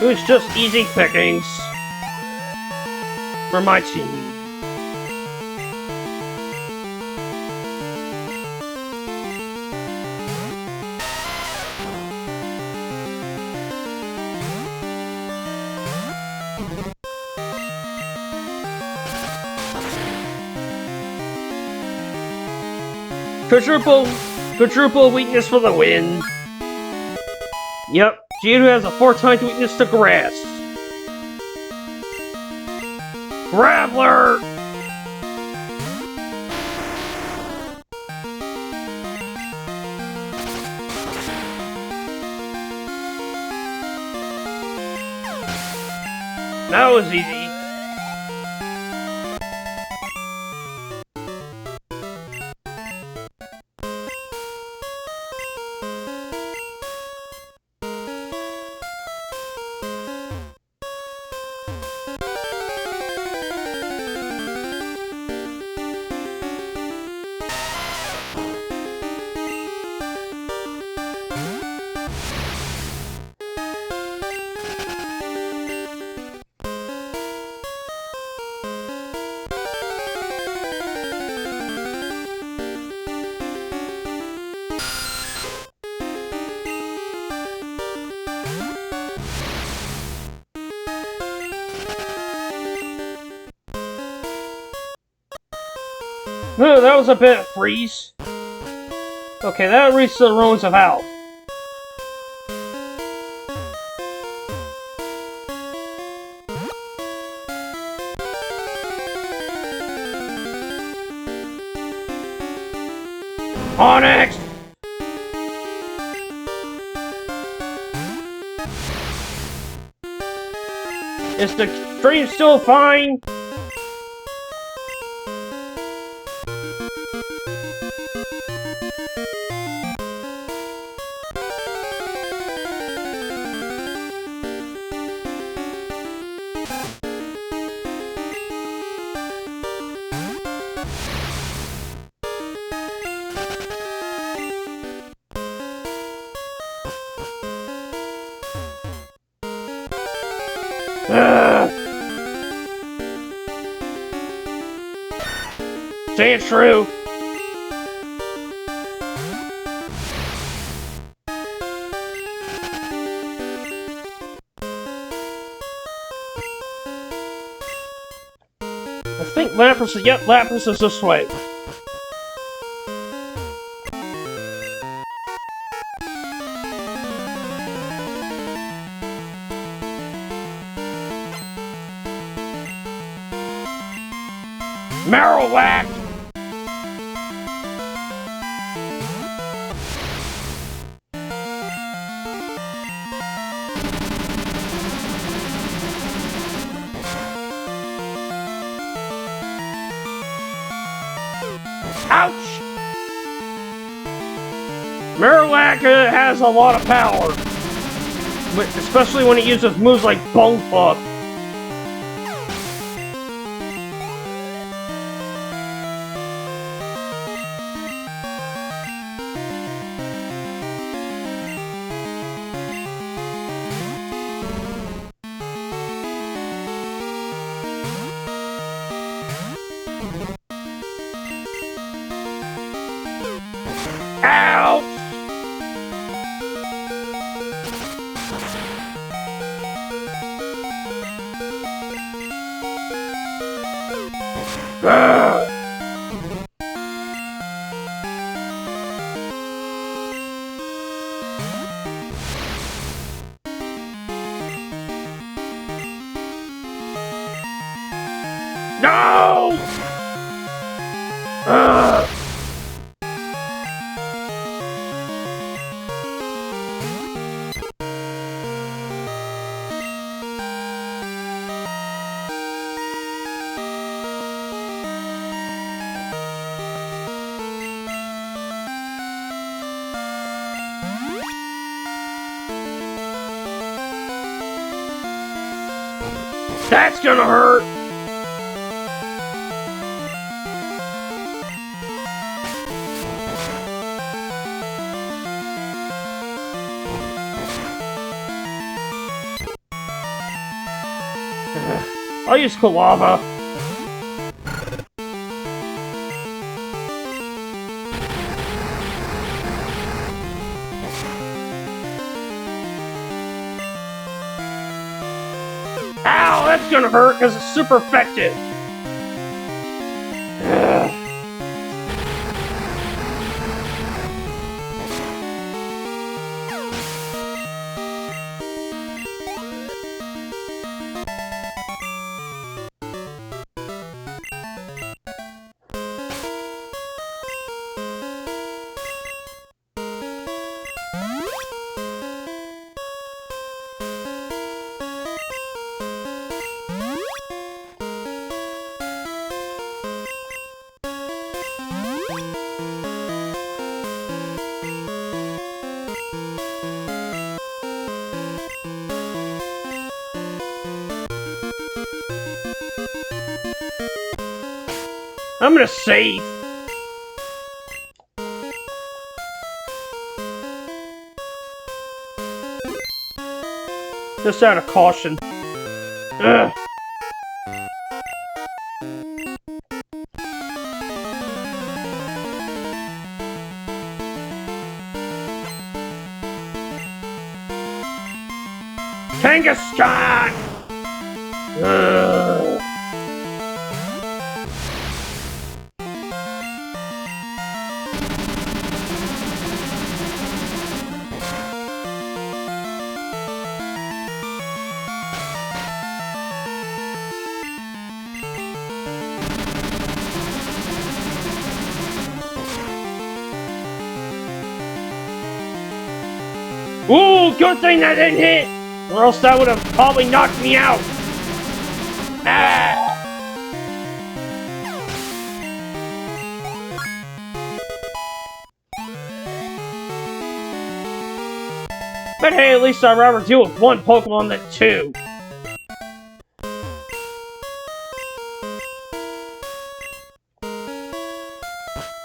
It was just easy pickings for my team. Quadruple weakness for the win. Yep, Johto has a 4x weakness to grass. Graveler! That was easy. No, that was a bit of freeze. Okay, that reached the ruins of Alph. Onyx! Is the stream still fine? Say it's true. I think Lapras is, yep, Lapras is this way. Marowak! Ouch! Marowak has a lot of power, but especially when it uses moves like Bone Fuck. Ugh. No! Ugh. That's gonna hurt! I'll use Kalava. Ow, that's gonna hurt because it's super effective. I'm gonna save. Just out of caution. Ugh. Kangaskhan! Ugh. Ooh, good thing that didn't hit! Or else that would have probably knocked me out! Ah! But hey, at least I'd rather deal with one Pokemon than two.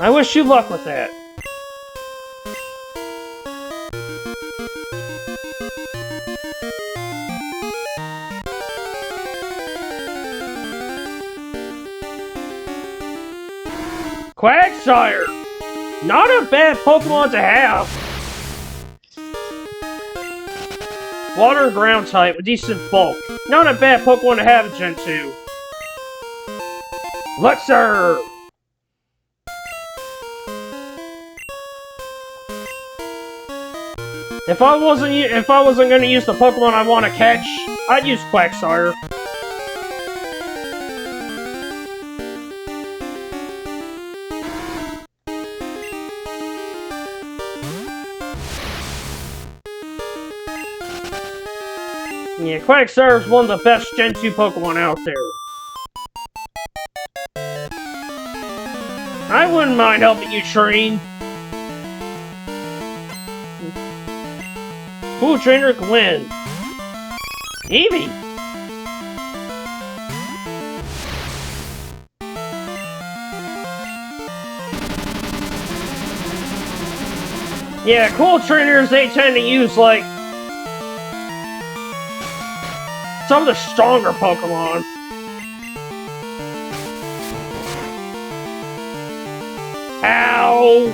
I wish you luck with that. Quagsire! Not a bad Pokemon to have. Water and ground type with decent bulk. Not a bad Pokemon to have in Gen 2. Luxor! If I wasn't gonna use the Pokemon I want to catch, I'd use Quagsire. Yeah, Quagsire is one of the best Gen 2 Pokemon out there. I wouldn't mind helping you train. Cool trainer Glenn. Eevee! Yeah, cool trainers, they tend to use, like, some of the stronger Pokemon. Ow!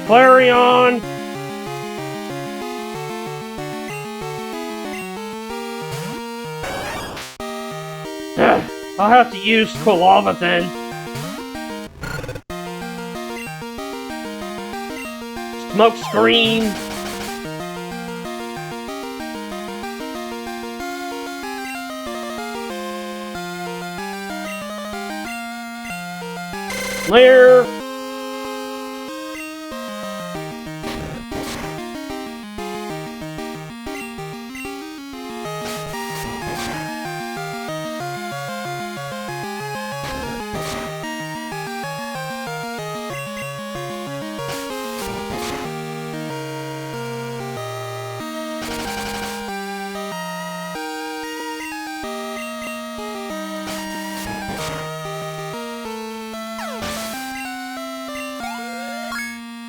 Flareon! I'll have to use Quilava then. Smoke Screen! Lair!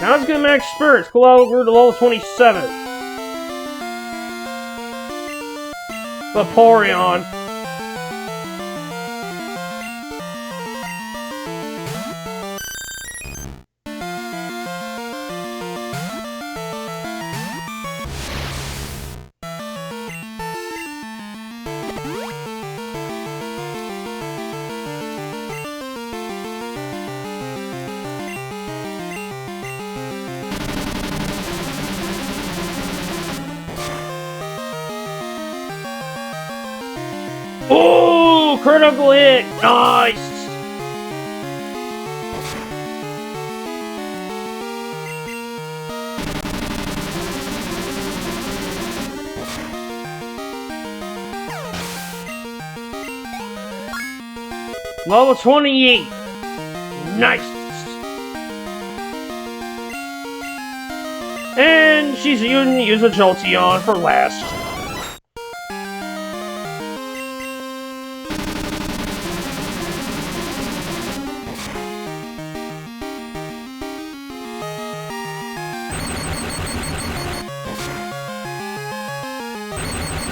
Now let's get max experience. Go over to level 27. Vaporeon. Oh, critical hit! Nice! Level 28. Nice! And she's gonna use a Jolteon for last.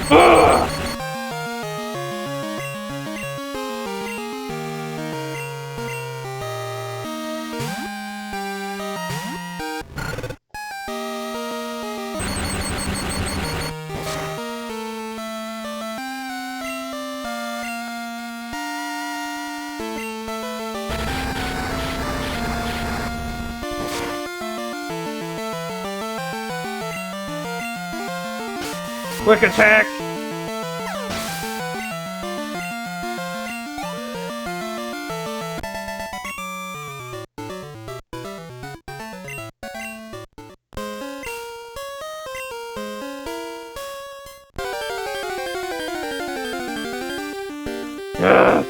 Ugh. Quick attack. Ugh.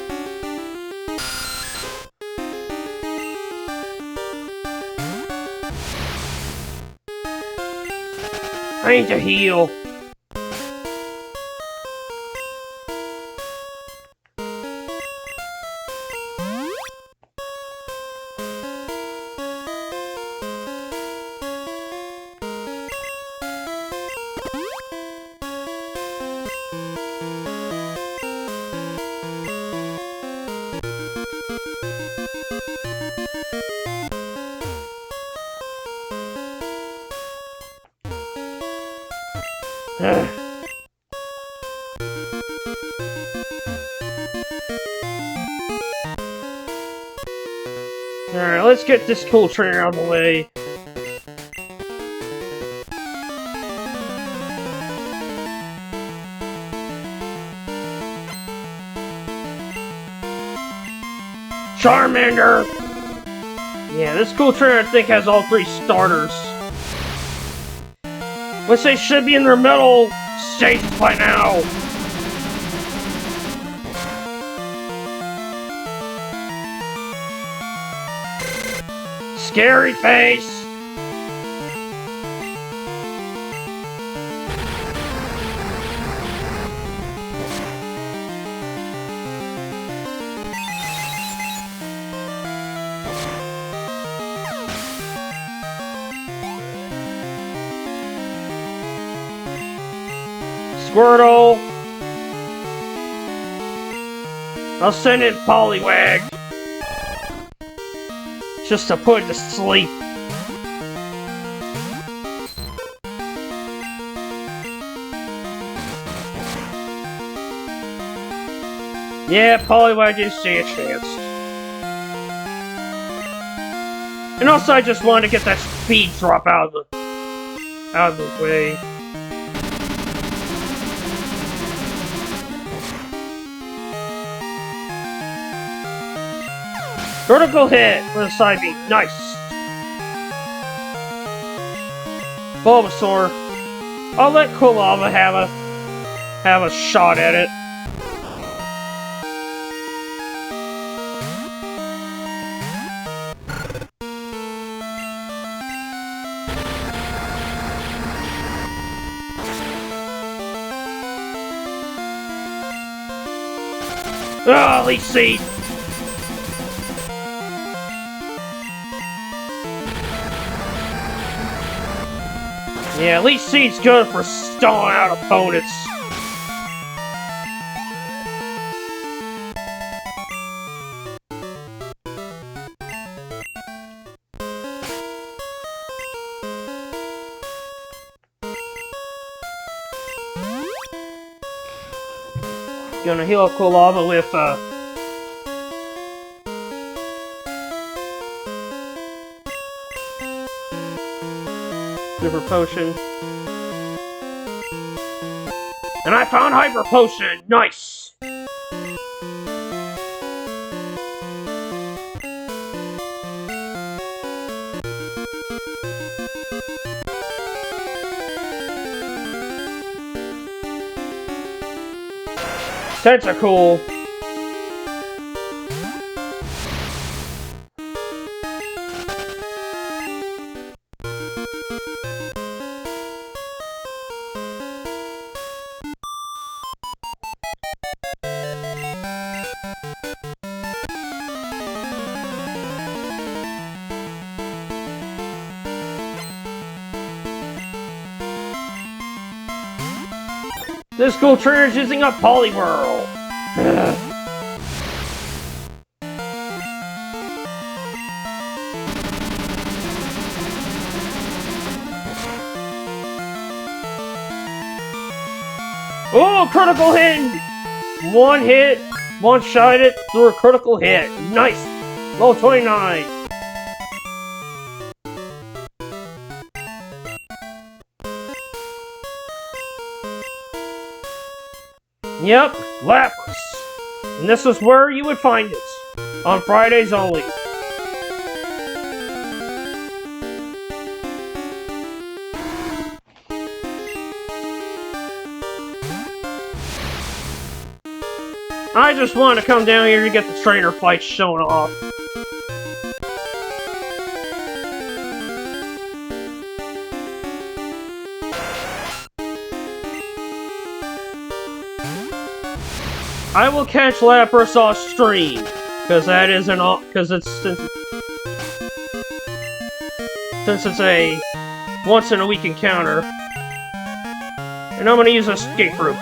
I need to heal. Alright, let's get this cool trainer out of the way. Charmander! Yeah, this cool trainer I think has all three starters. Which they should be in their middle stages by now. Scary face! Squirtle! I'll send in Poliwag. Just to put it to sleep. Yeah, Poliwag didn't stand a chance. And also, I just wanted to get that speed drop out of the way. Critical hit with a side beam. Nice. Bulbasaur. I'll let Kulava have a shot at it. Oh, Leech Seed! Yeah, Leech Seed's good for stalling out opponents. Gonna heal up Kulava with Super Potion. And I found Hyper Potion! Nice! Tentacool. This school trainer is using a Poliwhirl. Oh, critical hit! One hit, one shot it through a critical hit. Nice! Level 29. Yep, Lapras. And this is where you would find it. On Fridays only. I just want to come down here to get the trainer fight shown off. I will catch Lapras off stream, because that is since it's a once in a week encounter, and I'm gonna use escape route.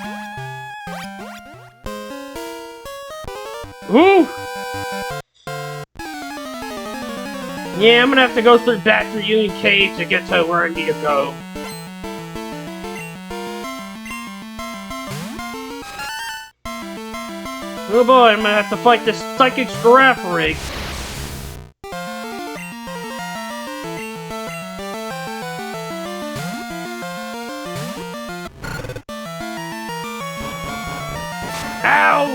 Ooh! Yeah, I'm gonna have to go back through Union Cave to get to where I need to go. Oh boy, I'm gonna have to fight this Psychic Giraffe rig. Ow!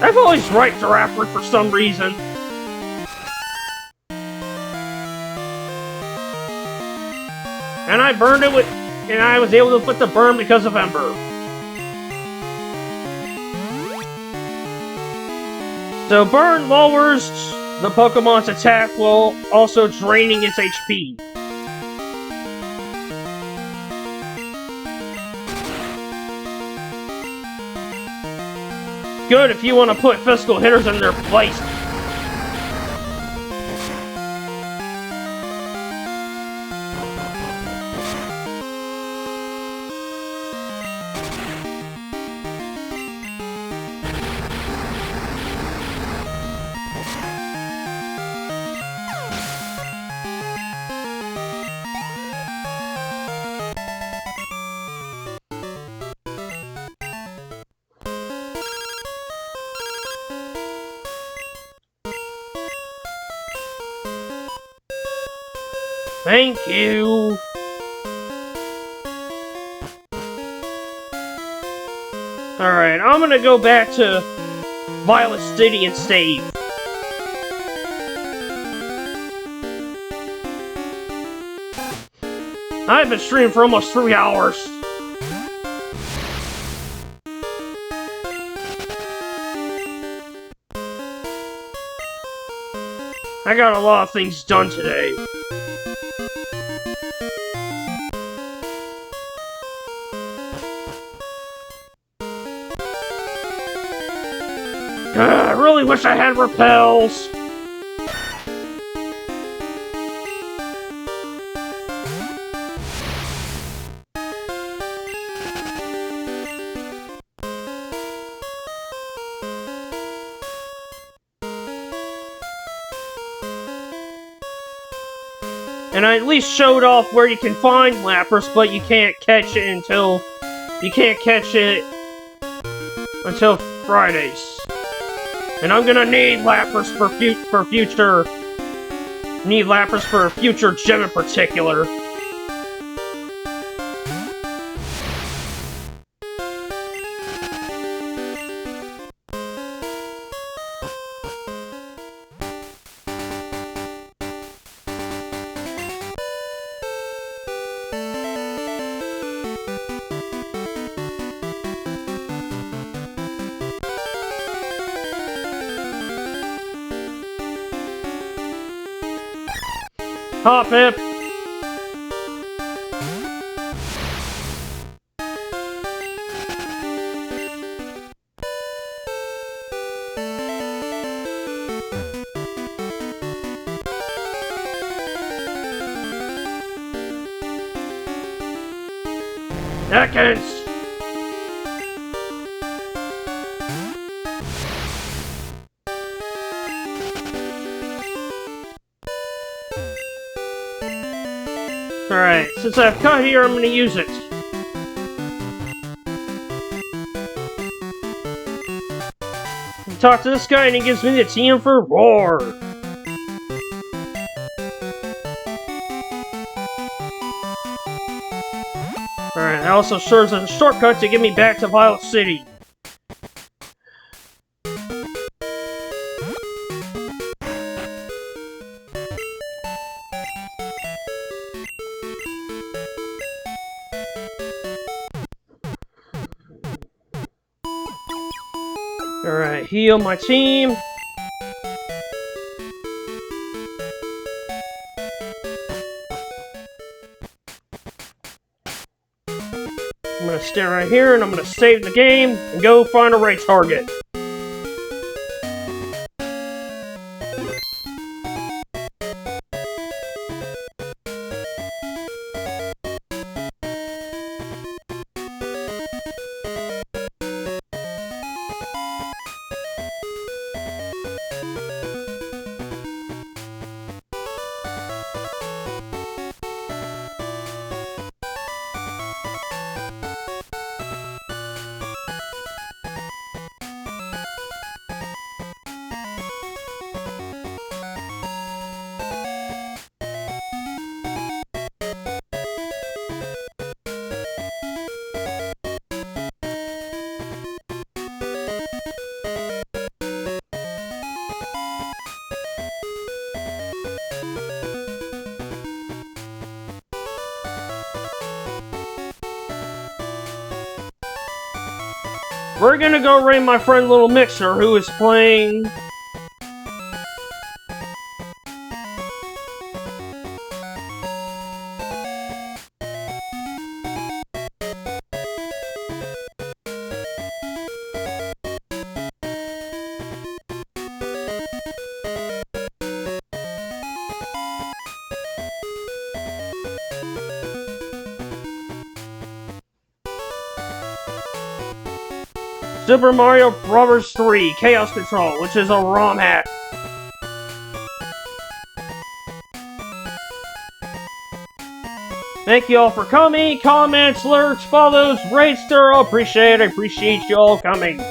I've always liked Giraffe rig for some reason. And I burned it and I was able to put the burn because of Ember. So burn lowers the Pokemon's attack while also draining its HP. Good if you want to put physical hitters in their place. Thank you. Alright, I'm gonna go back to Violet City and save. I've been streaming for almost 3 hours. I got a lot of things done today. I really wish I had repels. And I at least showed off where you can find Lapras, but you can't catch it until... You can't catch it until Fridays. And I'm gonna need Lapras for future... Need Lapras for a future gem in particular. Hop Pip! Seconds! Alright, since I've cut here, I'm gonna use it. Talk to this guy and he gives me the TM for Roar. Alright, that also serves as a shortcut to get me back to Violet City. Alright, heal my team. I'm gonna stay right here and I'm gonna save the game and go find a raid target. We're gonna go raid my friend Little Mixer, who is playing... Super Mario Bros. 3 Chaos Control, which is a ROM hack. Thank you all for coming, comments, lurks, follows, raidster, appreciate you all coming.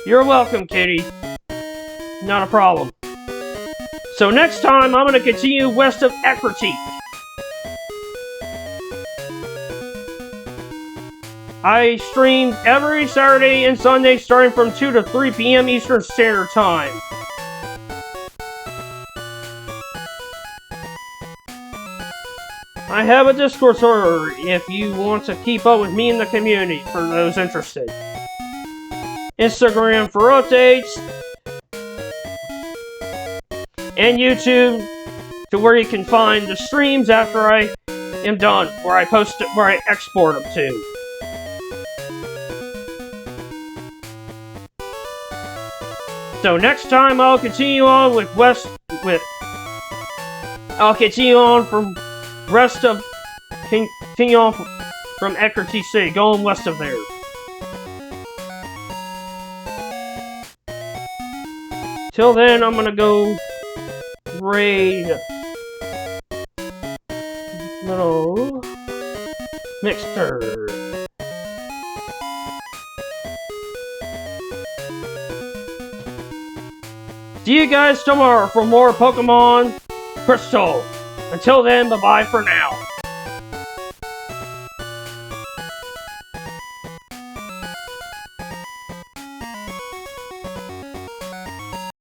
You're welcome, kitty. Not a problem. So next time, I'm going to continue west of Eckerty. I stream every Saturday and Sunday starting from 2 to 3 p.m. Eastern Standard Time. I have a Discord server if you want to keep up with me in the community for those interested. Instagram for updates. And YouTube to where you can find the streams after I am done, where I post it, where I export them to. So next time I'll continue on with I'll continue on from rest of continue on from Eckerty City, going west of there. Till then, I'm gonna go raid little Mixer. See you guys tomorrow for more Pokemon Crystal. Until then, bye-bye for now.